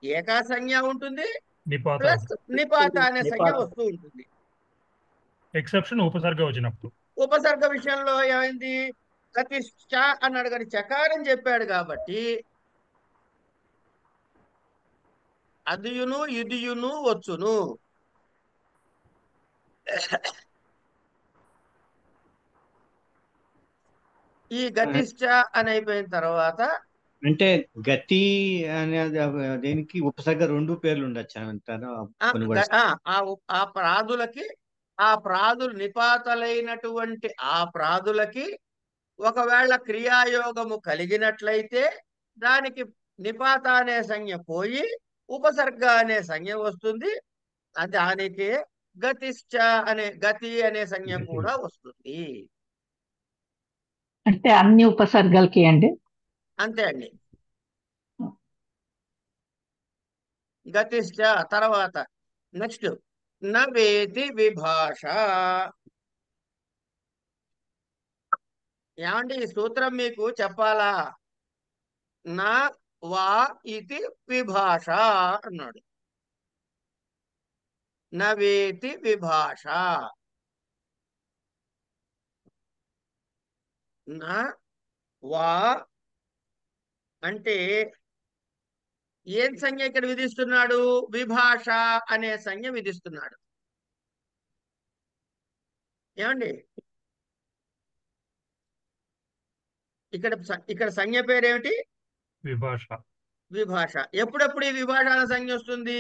ఏకా సంజ్ఞ ఉంటుంది, నిపాత ప్లస్ నిపాత అనే సంజ్ఞ నిపాత. వస్తూ ఉంటుంది. ఎక్సెప్షన్ ఉపసర్గ వచ్చినప్పుడు. ఉపసర్గ విషయంలో ఏమైంది, గతిష్ట అన్నాడు కానీ చకారం చెప్పాడు కాబట్టి అదియును ఇదియును వచ్చును. ఈ గతిష్ట అని అయిపోయిన తర్వాత అంటే గతి అనేది దేనికి ఉపసర్గ రెండు పేర్లు ఉండొచ్చు అంటారు కొన్ని words. ఆ ప్రాదులకి ఆ ప్రాదులు నిపాతలైనటువంటి ఆ ప్రాదులకి ఒకవేళ క్రియాయోగము కలిగినట్లయితే దానికి నిపాత అనే సంజ్ఞ పోయి ఉపసర్గ అనే సంజ్ఞ వస్తుంది. దానికి గతిష్ట అనే గతి అనే సంజ్ఞ కూడా వస్తుంది. అంటే అన్ని ఉపసర్గలకి అండి. అంతే అండి. గతిష్ట తర్వాత నెక్స్ట్ నవేతి విభాష. ఏమండి ఈ సూత్రం మీకు చెప్పాలా? నా వా ఇది విభాష అన్నాడు. నవేతి విభాష. నా వా అంటే ఏం సంజ్ఞ ఇక్కడ విధిస్తున్నాడు? విభాష అనే సంజ్ఞ విధిస్తున్నాడు. ఏమండి ఇక్కడ సంజ్ఞ పేరేమిటి? విభాష. విభాష. ఎప్పుడెప్పుడు ఈ విభాష అనే సంజ్ఞ వస్తుంది?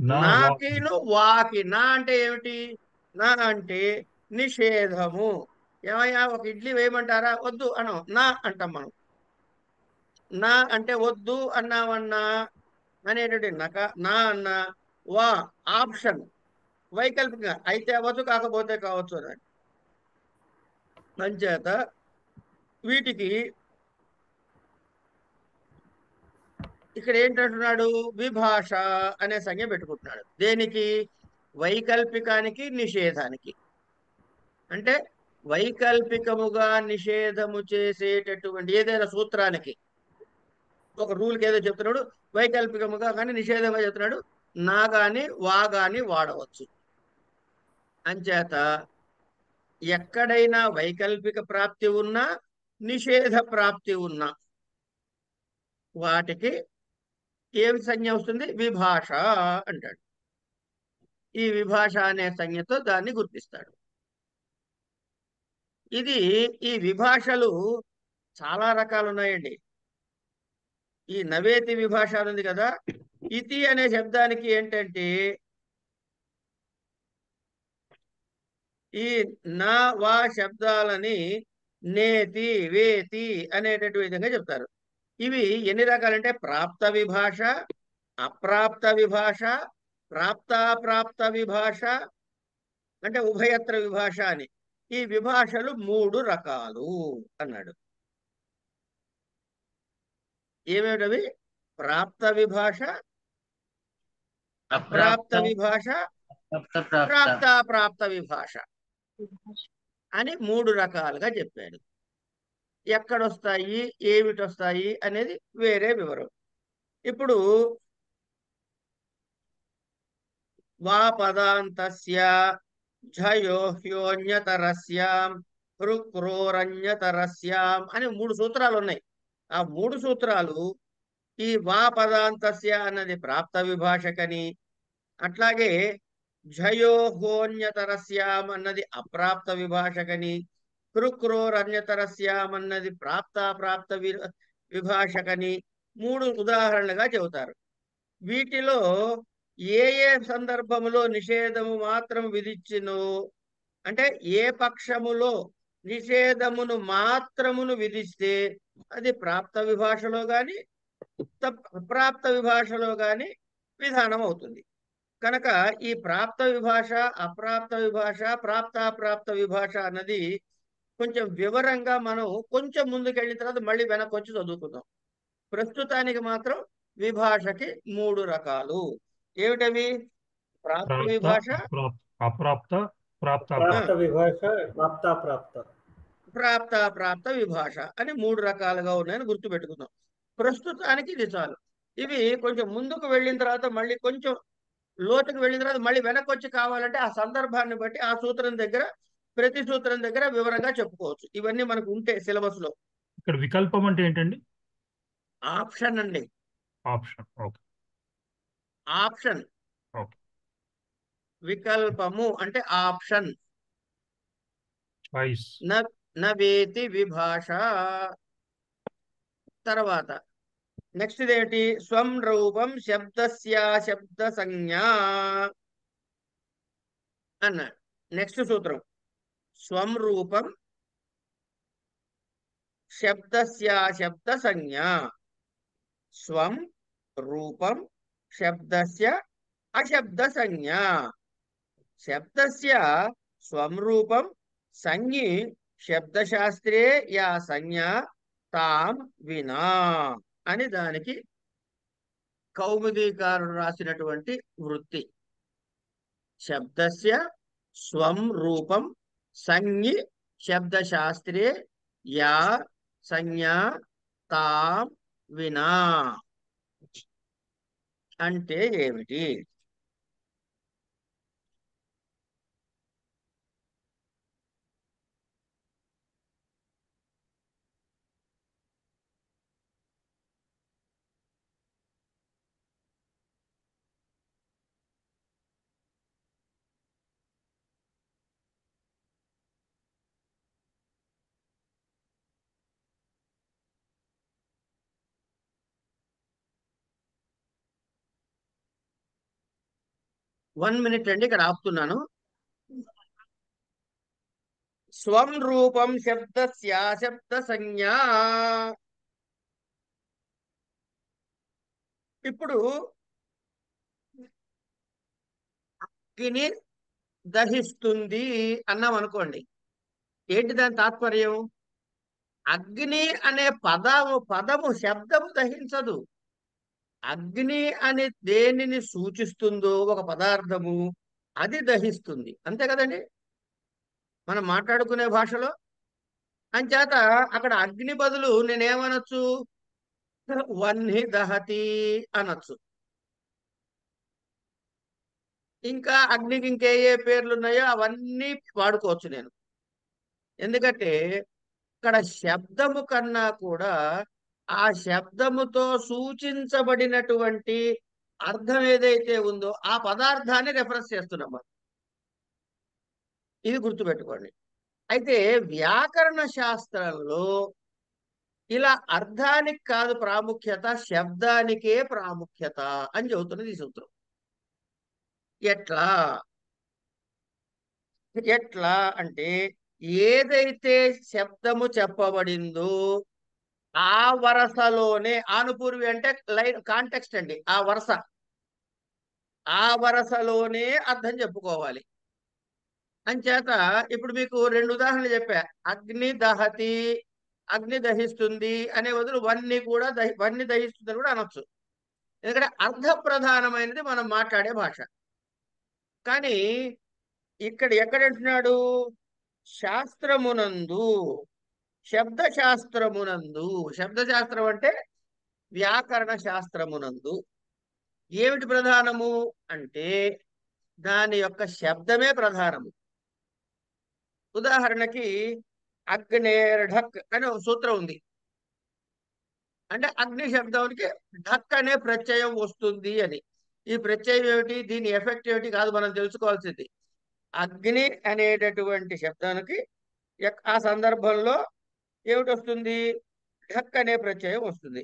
నా నాకిను వాకి. నా అంటే ఏమిటి? నా అంటే నిషేధము. ఏమయ్యా ఒక ఇడ్లీ వేయమంటారా? వద్దు అనం, నా అంటాం మనం. నా అంటే వద్దు అన్నామన్నా అనేటువంటి నా అన్నా వా ఆప్షన్ వైకల్పికంగా అయితే అవ్వచ్చు కాకపోతే కావచ్చు అని. అంచేత వీటికి ఇక్కడ ఏంటంటున్నాడు? విభాష అనే సంజ్ఞ పెట్టుకుంటున్నాడు. దేనికి? వైకల్పికానికి నిషేధానికి. అంటే వైకల్పికముగా నిషేధము చేసేటటువంటి ఏదైనా సూత్రానికి ఒక రూల్కి ఏదో చెప్తున్నాడు, వైకల్పికముగా కానీ నిషేధంగా చెప్తున్నాడు, నా గాని వా గాని వాడవచ్చు. అంచేత ఎక్కడైనా వైకల్పిక ప్రాప్తి ఉన్నా నిషేధ ప్రాప్తి ఉన్నా వాటికి ఏమి సంజ్ఞ వస్తుంది? విభాష అంటాడు. ఈ విభాష అనే సంజ్ఞతో దాన్ని గుర్తిస్తాడు. ఈ విభాషలు చాలా రకాలు ఉన్నాయండి. ఈ నవేతి విభాష ఉంది కదా, ఇతి అనే శబ్దానికి ఏంటంటే ఈ నా వా శబ్దాలని నేతి వేతి అనేటటువంటి విధంగా చెప్తారు. ఇవి ఎన్ని రకాలంటే ప్రాప్త విభాష, అప్రాప్త విభాష, ప్రాప్తాప్రాప్త విభాష, అంటే ఉభయత్ర విభాష అని. ఈ విభాషలు 3 రకాలు అన్నాడు. ఏమేటవి? ప్రాప్త విభాష, అప్రాప్త విభాష, ప్రాప్తాప్రాప్త విభాష అని 3 రకాలుగా చెప్పాడు. ఎక్కడొస్తాయి, ఏమిటి వస్తాయి అనేది వేరే వివరం. ఇప్పుడు వా పదాంతస్య ఝయో హ్యోన్యతరస్యాం హృక్రోరన్యతరస్యాం అని 3 సూత్రాలు ఉన్నాయి. ఆ 3 సూత్రాలు ఈ వా పదాంతస్య అన్నది ప్రాప్త విభాషకని, అట్లాగే ఝయోహోన్యతరస్యాం అన్నది అప్రాప్త విభాషకని, హృక్రోరన్యతరస్యాం అన్నది ప్రాప్తాప్రాప్త విభాషకని 3 ఉదాహరణలుగా చెబుతారు. వీటిలో ఏ ఏ సందర్భములో నిషేధము మాత్రం విధించినో, అంటే ఏ పక్షములో నిషేధమును మాత్రమును విధిస్తే అది ప్రాప్త విభాషలో గాని ప్రాప్త విభాషలో గాని విధానం అవుతుంది. కనుక ఈ ప్రాప్త విభాష, అప్రాప్త విభాష, ప్రాప్తాప్రాప్త విభాష అన్నది కొంచెం వివరంగా మనం కొంచెం ముందుకెళ్ళిన తర్వాత మళ్ళీ వెనక్కి వచ్చి చదువుకుందాం. ప్రస్తుతానికి మాత్రం విభాషకి 3 రకాలు. ఏమిటవి? ప్రాప్త విభాష, అప్రాప్త, ప్రాప్త విభాష, ప్రాప్తాప్రాప్త. ప్రాప్త ప్రాప్త విభాష అని 3 రకాలుగా ఉన్నాయని గుర్తుపెట్టుకుందాం. ప్రస్తుతానికి ఇది చాలు. ఇవి కొంచెం ముందుకు వెళ్ళిన తర్వాత మళ్ళీ కొంచెం లోతుకు వెళ్ళిన తర్వాత మళ్ళీ వెనక్కి వచ్చి కావాలంటే ఆ సందర్భాన్ని బట్టి ఆ సూత్రం దగ్గర ప్రతి సూత్రం దగ్గర వివరంగా చెప్పుకోవచ్చు. ఇవన్నీ మనకు ఉంటే సిలబస్ లో. ఇక్కడ వికల్పం అంటే ఏంటండి? ఆప్షన్ అండి. ఆప్షన్. ఓకే. ఆప్షన్. ఓకే. వికల్పము అంటే ఆప్షన్. చాయిస్. నవేతి విభాష. తర్వాత నెక్స్ట్ ఇదేంటి? స్వం రూపం శబ్దస్య శబ్ద సంజ్ఞా అన్నాడు. నెక్స్ట్ సూత్రం స్వం రూపం శబ్దస్య శబ్ద సంజ్ఞా. స్వం రూపం శబ్దస్య అశబ్ద సంజ్ఞా. శబ్దస్య స్వం రూపం సంజ్ఞి శబ్దశాస్త్రే యా సంజ్ఞా తాం వినా అని దానికి కౌముదీకారుడు రాసినటువంటి వృత్తి. శబ్దస్య స్వం రూపం సంజ్ఞి శబ్దశాస్త్రే యా సంజ్ఞా తాం వినా అంటే ఏమిటి? వన్ మినిట్ అండి, ఇక్కడ ఆపుతున్నాను. స్వం రూపం శబ్దస్య శబ్ద సంజ్ఞా. ఇప్పుడు అగ్ని దహిస్తుంది అన్నాం అనుకోండి. ఏంటి దాని తాత్పర్యం? అగ్ని అనే పదము శబ్దము దహించదు. అగ్ని అని దేనిని సూచిస్తుందో ఒక పదార్థము అది దహిస్తుంది. అంతే కదండి మనం మాట్లాడుకునే భాషలో. అంచేత అక్కడ అగ్ని బదులు నేనేమనొచ్చు? వహ్ని దహతి అనొచ్చు. ఇంకా అగ్నికి ఇంకే ఏ పేర్లు ఉన్నాయో అవన్నీ వాడుకోవచ్చు నేను. ఎందుకంటే ఇక్కడ శబ్దము కన్నా కూడా ఆ శబ్దముతో సూచించబడినటువంటి అర్థం ఏదైతే ఉందో ఆ పదార్థాన్ని రెఫరెన్స్ చేస్తున్నాం మనం. ఇది గుర్తుపెట్టుకోండి. అయితే వ్యాకరణ శాస్త్రంలో ఇలా అర్థానికి కాదు ప్రాముఖ్యత, శబ్దానికే ప్రాముఖ్యత అని చెబుతున్నది ఈ సూత్రం. ఎట్లా అంటే ఏదైతే శబ్దము చెప్పబడిందో ఆ వరసలోనే, ఆనుపూర్వి అంటే లైన్ కాంటెక్స్ట్ అండి, ఆ వరసలోనే అర్థం చెప్పుకోవాలి. అంచేత ఇప్పుడు మీకు 2 ఉదాహరణలు చెప్పా. అగ్ని దహతి, అగ్ని దహిస్తుంది అనే బదులు వన్ని దహిస్తుంది కూడా అనొచ్చు. ఎందుకంటే అర్థ ప్రధానమైనది మనం మాట్లాడే భాష. కానీ ఇక్కడ ఎక్కడంటున్నాడు? శాస్త్రమునందు, శబ్దశాస్త్రమునందు. శబ్దశాస్త్రం అంటే వ్యాకరణ శాస్త్రమునందు ఏమిటి ప్రధానము అంటే దాని యొక్క శబ్దమే ప్రధానము. ఉదాహరణకి అగ్నేర్ఢక్ అనే ఒక సూత్రం ఉంది. అంటే అగ్ని శబ్దానికి ఢక్ అనే ప్రత్యయం వస్తుంది అని. ఈ ప్రత్యయం ఏమిటి, దీని ఎఫెక్ట్ ఏమిటి కాదు మనం తెలుసుకోవాల్సింది. అగ్ని అనేటటువంటి శబ్దానికి ఆ సందర్భంలో ఏమిటి వస్తుంది? ఢక్ అనే ప్రత్యయం వస్తుంది.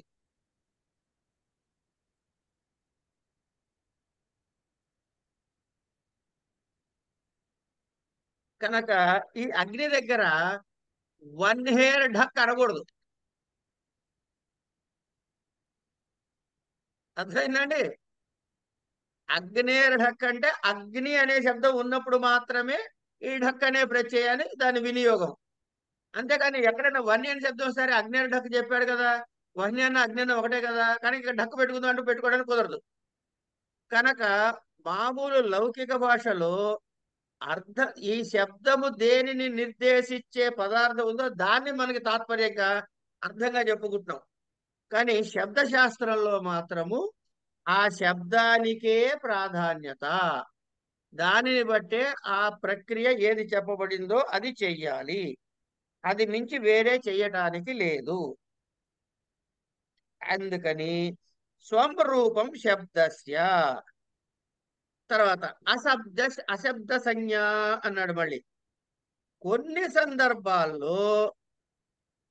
కనుక ఈ అగ్ని దగ్గర వన్ హెయిర్ ఢక్ అనకూడదు. అర్థమైందండి? అగ్నేర్ ఢక్ అంటే అగ్ని అనే శబ్దం ఉన్నప్పుడు మాత్రమే ఈ ఢక్ అనే ప్రత్యయాన్ని దాని వినియోగం. అంతేకాని ఎక్కడైనా వన్య అని శబ్దం సరే అగ్నేర్ ఢక్ చెప్పాడు కదా, వన్య అన్న అగ్ని అన్న ఒకటే కదా, కానీ ఇక్కడ ఢక్కు పెట్టుకుందాం అంటూ పెట్టుకోవడానికి కుదరదు. కనుక మామూలు లౌకిక భాషలో ఈ శబ్దము దేనిని నిర్దేశించే పదార్థం ఉందో దాన్ని మనకి తాత్పర్యంగా అర్థంగా చెప్పుకుంటున్నాం. కానీ శబ్దశాస్త్రంలో మాత్రము ఆ శబ్దానికే ప్రాధాన్యత. దానిని బట్టే ఆ ప్రక్రియ ఏది చెప్పబడిందో అది చెయ్యాలి. అది మించి వేరే చెయ్యటానికి లేదు. అందుకని స్వరూపం శబ్దస్య. తర్వాత అశబ్ద సంజ్ఞ అన్నాడు. మళ్ళీ కొన్ని సందర్భాల్లో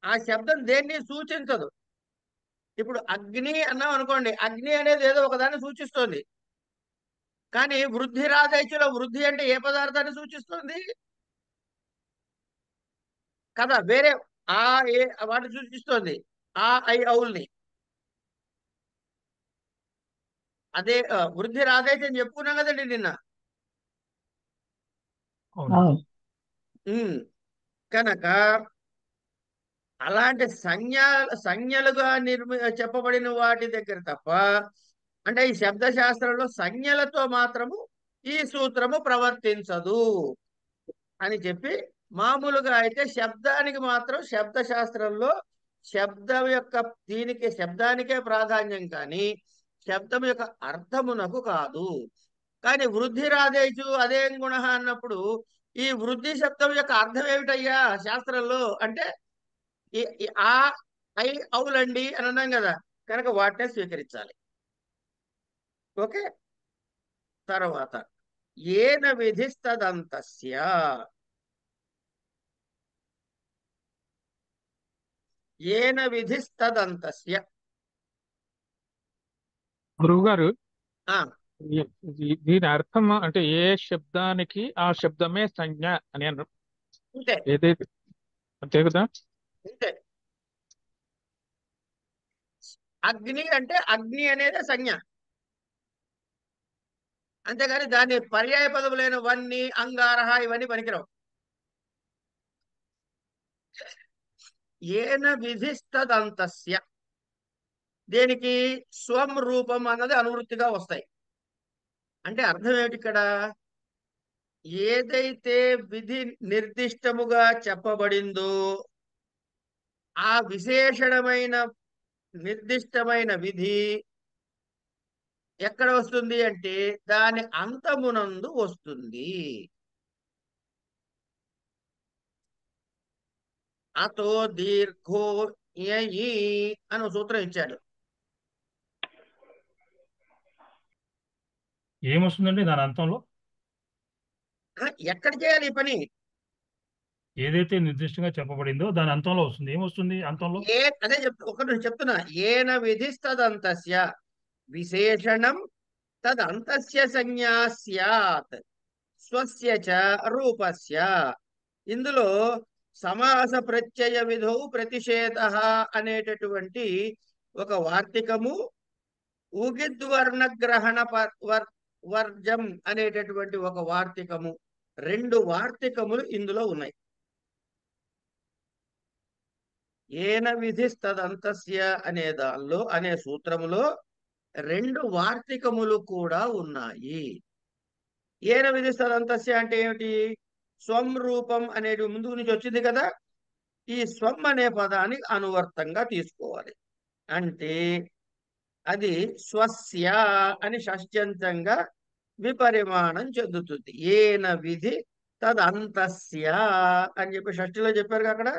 ఆ శబ్దం దేన్ని సూచించదు. ఇప్పుడు అగ్ని అన్నాం అనుకోండి, అగ్ని అనేది ఏదో ఒకదాన్ని సూచిస్తుంది. కానీ వృద్ధి రాజైచులో వృద్ధి అంటే ఏ పదార్థాన్ని సూచిస్తుంది కదా, వేరే ఆ ఏ వాటిని సూచిస్తుంది, ఆ ఐ ఔల్ని. అదే వృద్ధి రాజైతే అని చెప్పుకున్నాం కదండి నిన్న. కనుక అలాంటి సంజ్ఞలుగా చెప్పబడిన వాటి దగ్గర తప్ప, అంటే ఈ శబ్దశాస్త్రంలో సంజ్ఞలతో మాత్రము ఈ సూత్రము ప్రవర్తించదు అని చెప్పి, మామూలుగా అయితే శబ్దానికి మాత్రం శబ్దశాస్త్రంలో శబ్దం యొక్క శబ్దానికే ప్రాధాన్యం, కానీ శబ్దం యొక్క అర్థమునకు కాదు. కానీ వృద్ధి రాదేచు అదేం గుణ అన్నప్పుడు ఈ వృద్ధి శబ్దం యొక్క అర్థం ఏమిటయ్యా శాస్త్రంలో అంటే ఆ ఐ అవులండి అని అన్నాం కదా, కనుక వాటినే స్వీకరించాలి. ఓకే. తర్వాత ఏన విధిస్తదంతస్య. ఏన విధిస్తదంతస్య. గురువు గారు, దీని అర్థం అంటే ఏ శబ్దానికి ఆ శబ్దమే సంజ్ఞ అని అన్నారు. ఏదైతే అంతే కదా. అగ్ని అంటే అగ్ని అనేది సంజ్ఞ, అంతేగాని దాని పర్యాయ పదములైన వన్ని అంగారహ ఇవన్నీ పనికిరావు. ఏన విధిస్తదంతస్య దేనికి స్వం రూపం అన్నది అనువృత్తిగా వస్తాయి. అంటే అర్థం ఏమిటి ఇక్కడ? ఏదైతే విధి నిర్దిష్టముగా చెప్పబడిందో ఆ విశేషణమైన నిర్దిష్టమైన విధి ఎక్కడ వస్తుంది అంటే దాని అంతమునందు వస్తుంది. అతో దీర్ఘో యయి అని సూత్రం ఇచ్చాడు. ఏమొస్తుందండి దాని అంతంలో? ఎక్కడ చేయాలి ఈ పని? ఏదైతే నిర్దిష్టంగా చెప్పబడిందో దాని అంతంలో వస్తుంది. ఏమొస్తుంది అంతంలో? అదే ఒకటి చెప్తున్నా. ఏన విధిస్తదంతస్య విశేషణం తదంతస్య సంజ్ఞా స్యాత్ స్వస్య చ రూపస్య. ఇందులో సమాస ప్రత్యయ విధౌ ప్రతిషేధ అనేటటువంటి ఒక వార్తికము, ఉగిద్వర్ణ గ్రహణ వర్జం అనేటటువంటి ఒక వార్తికము, రెండు వార్తికములు ఇందులో ఉన్నాయి. ఏన విధిస్తదంతస్య అనే దానిలో అనే సూత్రములో రెండు వార్తికములు కూడా ఉన్నాయి. ఏన విధిస్తదంతస్య అంటే ఏమిటి? స్వం రూపం అనేది ముందు నుంచి వచ్చింది కదా, ఈ స్వం అనే పదాన్ని అనువర్తంగా తీసుకోవాలి. అంటే అది స్వస్య అని షష్ట్యంతంగా విపరిమాణం చెందుతుంది. ఏన విధి తదంతస్య అని చెప్పి షష్ఠిలో చెప్పారు అక్కడ.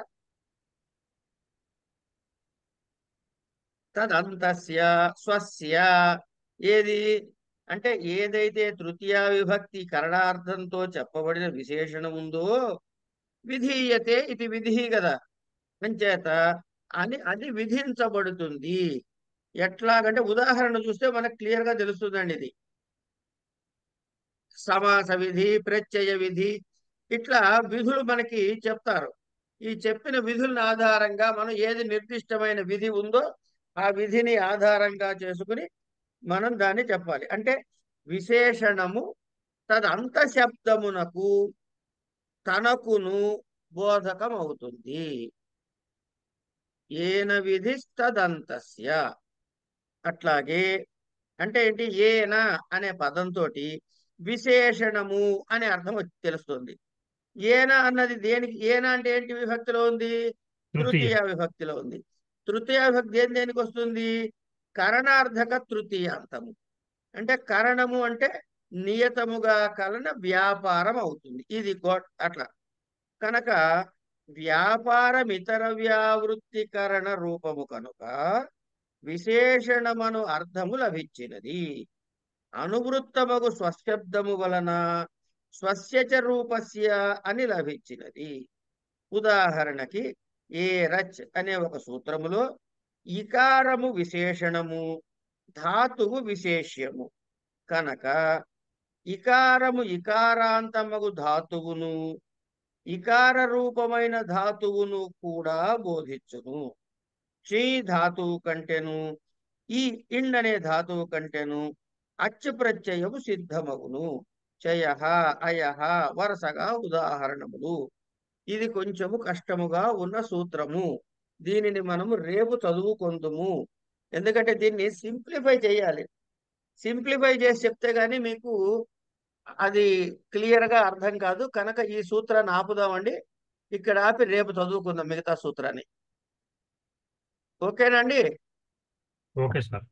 తదంతస్య స్వస్య ఏది అంటే ఏదైతే తృతీయ విభక్తి కరణార్థంతో చెప్పబడిన విశేషణం ఉందో విధీయతే ఇది విధి కదా, అంచేత అది విధించబడుతుంది. ఎట్లాగంటే ఉదాహరణ చూస్తే మనకు క్లియర్ గా తెలుస్తుందండి. ఇది సమాస విధి, ప్రత్యయ విధి, ఇట్లా విధులు మనకి చెప్తారు. ఈ చెప్పిన విధుల ఆధారంగా మనం ఏది నిర్దిష్టమైన విధి ఉందో ఆ విధిని ఆధారంగా చేసుకుని మనం దాన్ని చెప్పాలి. అంటే విశేషణము తదంత శబ్దమునకు తనకును బోధకం అవుతుంది. ఏన విధిస్తదంతస్య. అట్లాగే అంటే ఏంటి? ఏన అనే పదంతో విశేషణము అనే అర్థం తెలుస్తుంది. ఏన అన్నది దేనికి, ఏన అంటే ఏంటి విభక్తిలో ఉంది? తృతీయ విభక్తిలో ఉంది. తృతీయ విభక్తి దేనికి వస్తుంది? కరణార్థక తృతీయాంతము. అంటే కరణము అంటే నియతముగా కలన వ్యాపారం అవుతుంది. ఇది అట్లా కనుక వ్యాపారం ఇతర వ్యావృత్తికరణ రూపము కనుక విశేషణమను అర్థము లభించినది. అనువృత్తమగు స్వశబ్దము వలన స్వస్యచ రూపస్య అని లభించినది. ఉదాహరణకి ఏ రచ్ అనే ఒక సూత్రములో ఇకారము విశేషణము, ధాతువు విశేష్యము కనుక ఇకారము ఇకారాంతమగు ధాతువును, ఇకార రూపమైన ధాతువును కూడా బోధించును. చీ ధాతువు కంటెను, ఈ ఇండ్ అనే ధాతువు కంటెను అచ్చు ప్రత్యయము సిద్ధమగును. చయః అయః వరుసగా ఉదాహరణములు. ఇది కొంచెము కష్టముగా ఉన్న సూత్రము. దీనిని మనము రేపు చదువుకొందుము. ఎందుకంటే దీన్ని సింప్లిఫై చేయాలి. సింప్లిఫై చేసి చెప్తే గానీ మీకు అది క్లియర్ గా అర్థం కాదు. కనుక ఈ సూత్రాన్ని ఆపుదామండి. ఇక్కడ ఆపి రేపు చదువుకుందాం మిగతా సూత్రాన్ని. ఓకేనండి? Okay sir.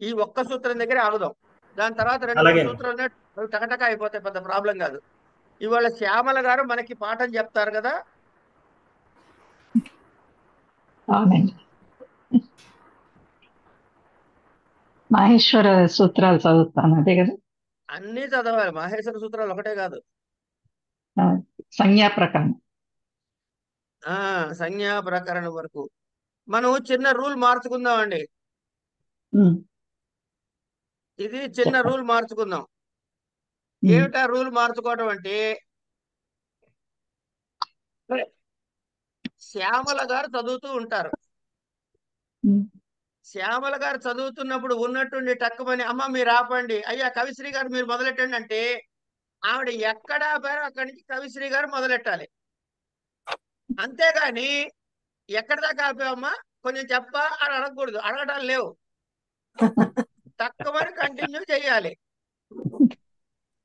ఈ ఒక్క సూత్రం దగ్గర ఆగుదాం. దాని తర్వాత 2-3 సూత్రాలు టకటక అయిపోతాయి, పెద్ద ప్రాబ్లం కాదు. ఇవాళ శ్యామల గారు మనకి పాఠం చెప్తారు కదా. మహేశ్వర సూత్రాలు చదువుతాను, అదే కదా? అన్నీ చదవాలి, మహేశ్వర సూత్రాలు ఒకటే కాదు. సంజ్ఞా ప్రకరణం, సంజ్ఞా ప్రకరణం వరకు మనం చిన్న రూల్ మార్చుకుందామండి. ఇది చిన్న రూల్ మార్చుకుందాం. ఏమిటా రూల్ మార్చుకోవడం అంటే, శ్యామల గారు చదువుతూ ఉంటారు. శ్యామల గారు చదువుతున్నప్పుడు ఉన్నట్టుండి టక్కుమని అమ్మ మీరు ఆపండి, అయ్యా కవిశ్రీ గారు మీరు మొదలెట్టండి అంటే ఆవిడ ఎక్కడ ఆపారో అక్కడి నుంచి కవిశ్రీ గారు మొదలెట్టాలి. అంతేగాని ఎక్కడి దాకా ఆపావమ్మా కొంచెం చెప్పా అని అడగకూడదు. అడగటాలు లేవు, తక్కువని కంటిన్యూ చేయాలి.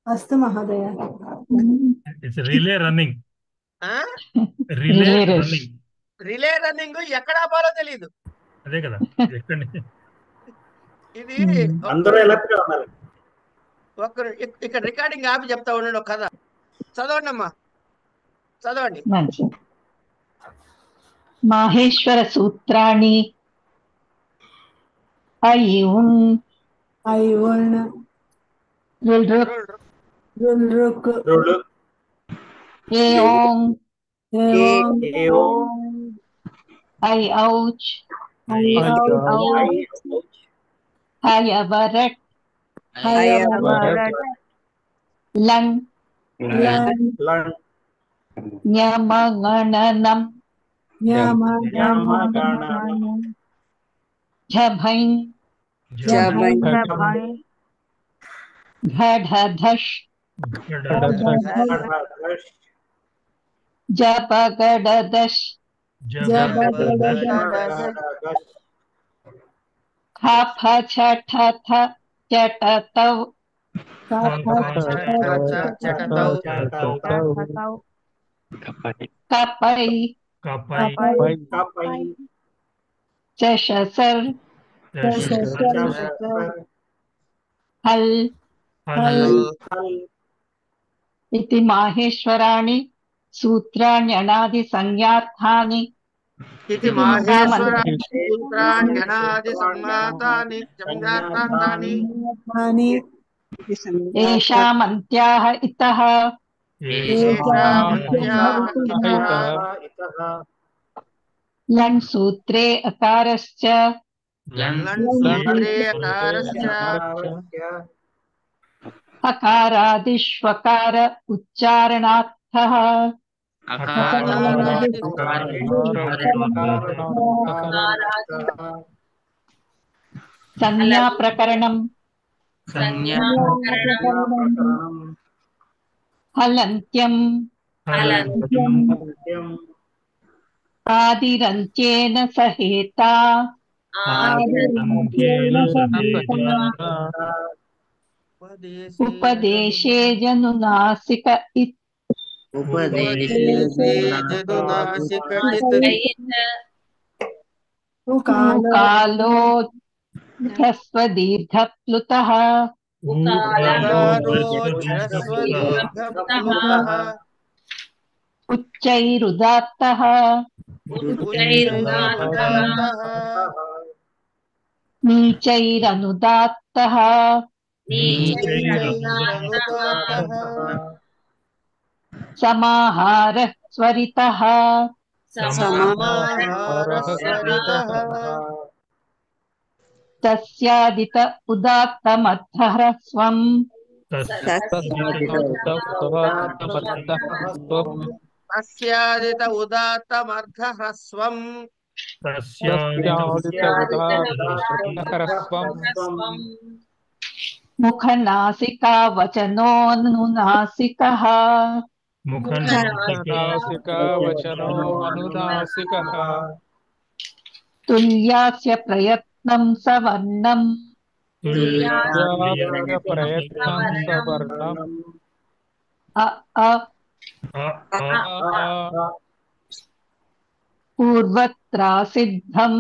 అస్తు మహోదయ. It's relay running. Relay running ఎక్కడ ఆపాలో తెలియదు. అదే కదా. ఇది ఒక్కరు ఇక్కడ రికార్డింగ్ ఆపి చెప్తా ఉండండి. ఒక కథ చదవండి అమ్మా, చదవండి. మాహేశ్వర సూత్రాన్ని న్యమగణనం ఝభైం ఘఢధష్ జపగడదష్ ఖఫ ఛఠథ చటతౌ కపై చషసర్ హల్ इति माहेश्वराणि सूत्राण्यनादि संज्ञार्थानि येषामन्त्याः इतः लन् सूत्रे अकारश्च अकारादिष्वकार उच्चारणार्थः संज्ञा प्रकरणं हलन्त्यं आदिरन्त्येन सहेता ఉపదేశే జనునాసిక ఉపదేశే జనునాసికచిత్ కాలో హ్రస్వదీర్ఘప్లుతః ఉచ్చైరుదాత్తః నీచైరనుదాత్తః సమాహారః స్వరితః తస్యాదిత ఉదాత్తమర్థహ్రస్వం తస్యాదిత ఉదాత్తమర్థహ్రస్వం ముఖనాసికా వచనోనునాసికః తుల్యాస్య ప్రయత్నం సవర్ణం పూర్వత్రాసిద్ధం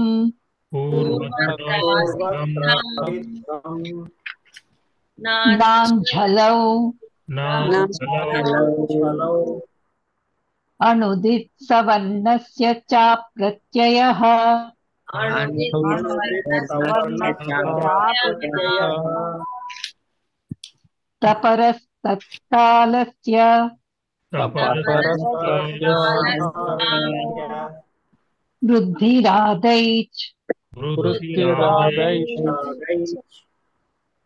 నాంఝలౌ అణుదిత్ సవర్ణస్య చ ప్రత్యయః తపరస్తత్కాలస్య వృద్ధిరాదైచ్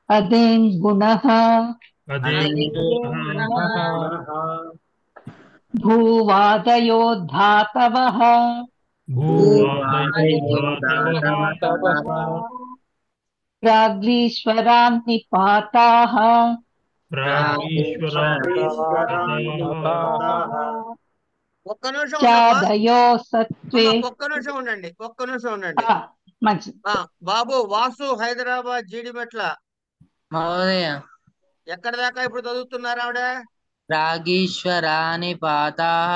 అదేం గుణః భూవాదయో ధాతవః ప్రాగ్లీశ్వరాన్నిపాతాః ఒక్క నిమిషం చాదయో సత్వే ఒక్క నిమిషం ఉండండి మంచిది. బాబు వాసు హైదరాబాద్ జీడిమెట్ల మహోదయ ఎక్కడ దాకా ఇప్పుడు చదువుతున్నారు ఆవిడ? రాగీశ్వరాని పాతాః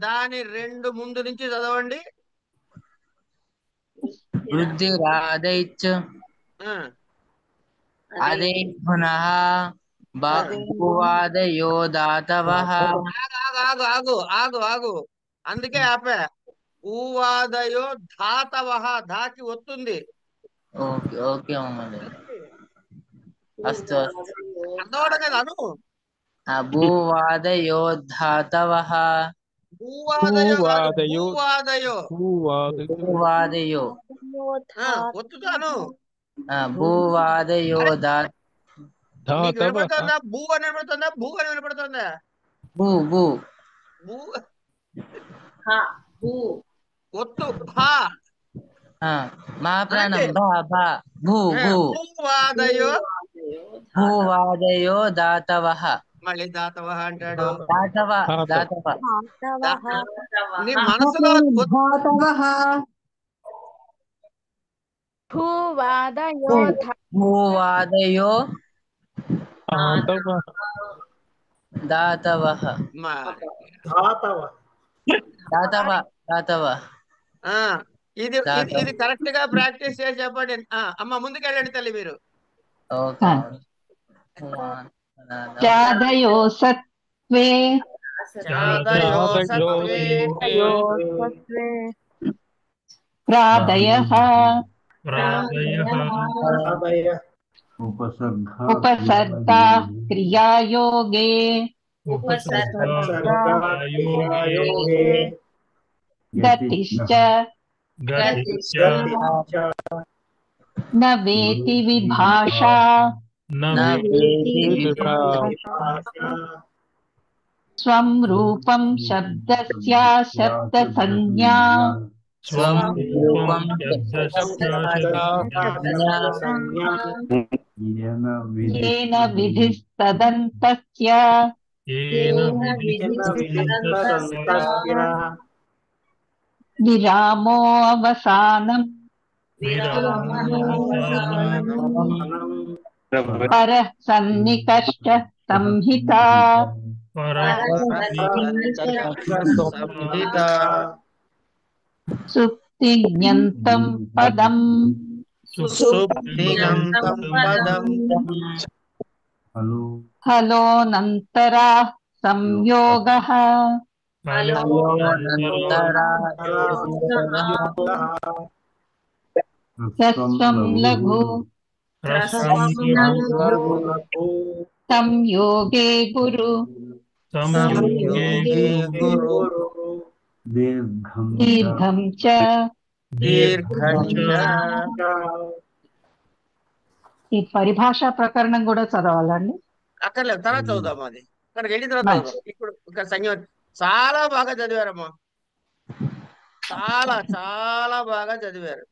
దాని 2 ముందు నుంచి చదవండి. వృద్ధిరాదైచ్ అదే పునః భూవాదయో ధాతవః. ఆగు అందుకే ఆపా. భూవాదయో ధాతవః ధాకి వస్తుంది. ఓకే మహోదయ. అస్తు అర్థమవడం కదా అను. భూవాదయో ధాతవః. భూవాదయో ఒత్తుతాను. భూవాదయో వినపడుతుందా? భూ అని వినపడుతుందా? భూ అని వినపడుతుందా? భూ ఒత్తు భా మా ప్రాణం భూవాదయో ధాతవః. మళ్ళీ దాతవః అంటాడు. నీ మనసులో భూవాదయో ధాతవః. ఇది కరెక్ట్ గా ప్రాక్టీస్ చేసి చెప్పండి. అమ్మ ముందుకెళ్ళండి తల్లి మీరు. చాదయో సత్వే ప్రాదయః ఉపసర్గా క్రియాయోగే గతిశ్చ న వేతి విభాషా స్వం రూపం శబ్దస్య శబ్ద సంజ్ఞా ఏన విధిస్తదంతస్య విరామో అవసానం పర సన్నికర్ష సంహిత సంహిత సుప్తిజ్ఞంతం పదం సుప్తిగంతం పదం హలోనంతరా సంయోగః హ్రస్వం లఘు సంయోగే గురు దీర్ఘం చ ఈ పరిభాషా ప్రకరణం కూడా చదవాలండి. అక్కర్లేదు, తర్వాత చదువుదాం. అది అక్కడికి వెళ్ళిన తర్వాత చదువుదాం. ఇప్పుడు ఇక్కడ సంయోగం చాలా బాగా చదివారమ్మా, చాలా చాలా బాగా చదివారు.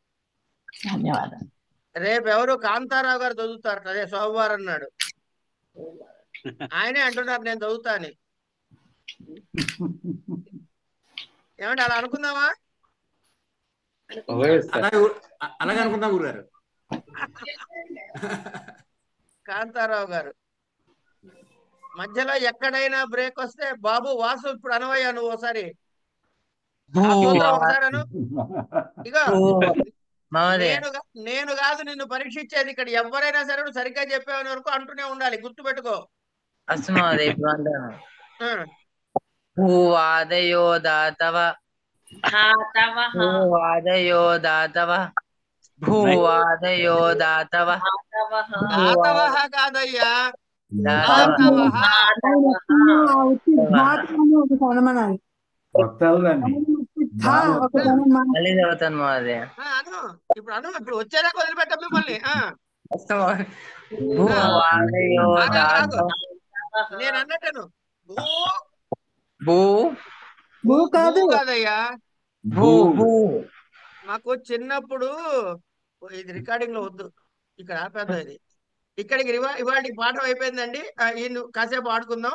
ధన్యవాదాలు. రేపు ఎవరు కాంతారావు గారు చదువుతారు, అదే సోమవారం నాడు. ఆయనే అంటున్నారు నేను చదువుతా అని. ఏమంటే అలా అనుకుందామా? అలాగే అనుకుందాం గురుగారు. కాంతారావు గారు మధ్యలో ఎక్కడైనా బ్రేక్ వస్తే బాబు వాసు ఇప్పుడు అనవయ్యా నువ్వు ఒకసారి ఒకసారి అను. ఇగో నేను కాదు నిన్ను పరీక్షించేది, ఇక్కడ ఎవరైనా సరే నువ్వు సరిగ్గా చెప్పేవని వరకు అంటూనే ఉండాలి, గుర్తు పెట్టుకో. భూవాదయో దాతవ భూవాదయో దాతవ భూవాదయో దాతవ దాతవః కాదయ్యా, మళ్ళీ చదువుతాను మాదే. అను ఇప్పుడు అను, ఇప్పుడు వచ్చేదాకా వదిలిపెట్టాం మిమ్మల్ని. భూవాదయో దాతవ నేను అన్నట్టను భూ కాదయ్యా, భూ భూ. మాకు చిన్నప్పుడు ఇది రికార్డింగ్ లో వద్దు, ఇక్కడ ఆపేద్దాం. ఇది ఇక్కడికి ఇవాళ పాఠం అయిపోయిందండి. కాసేపు ఆడుకుందాం.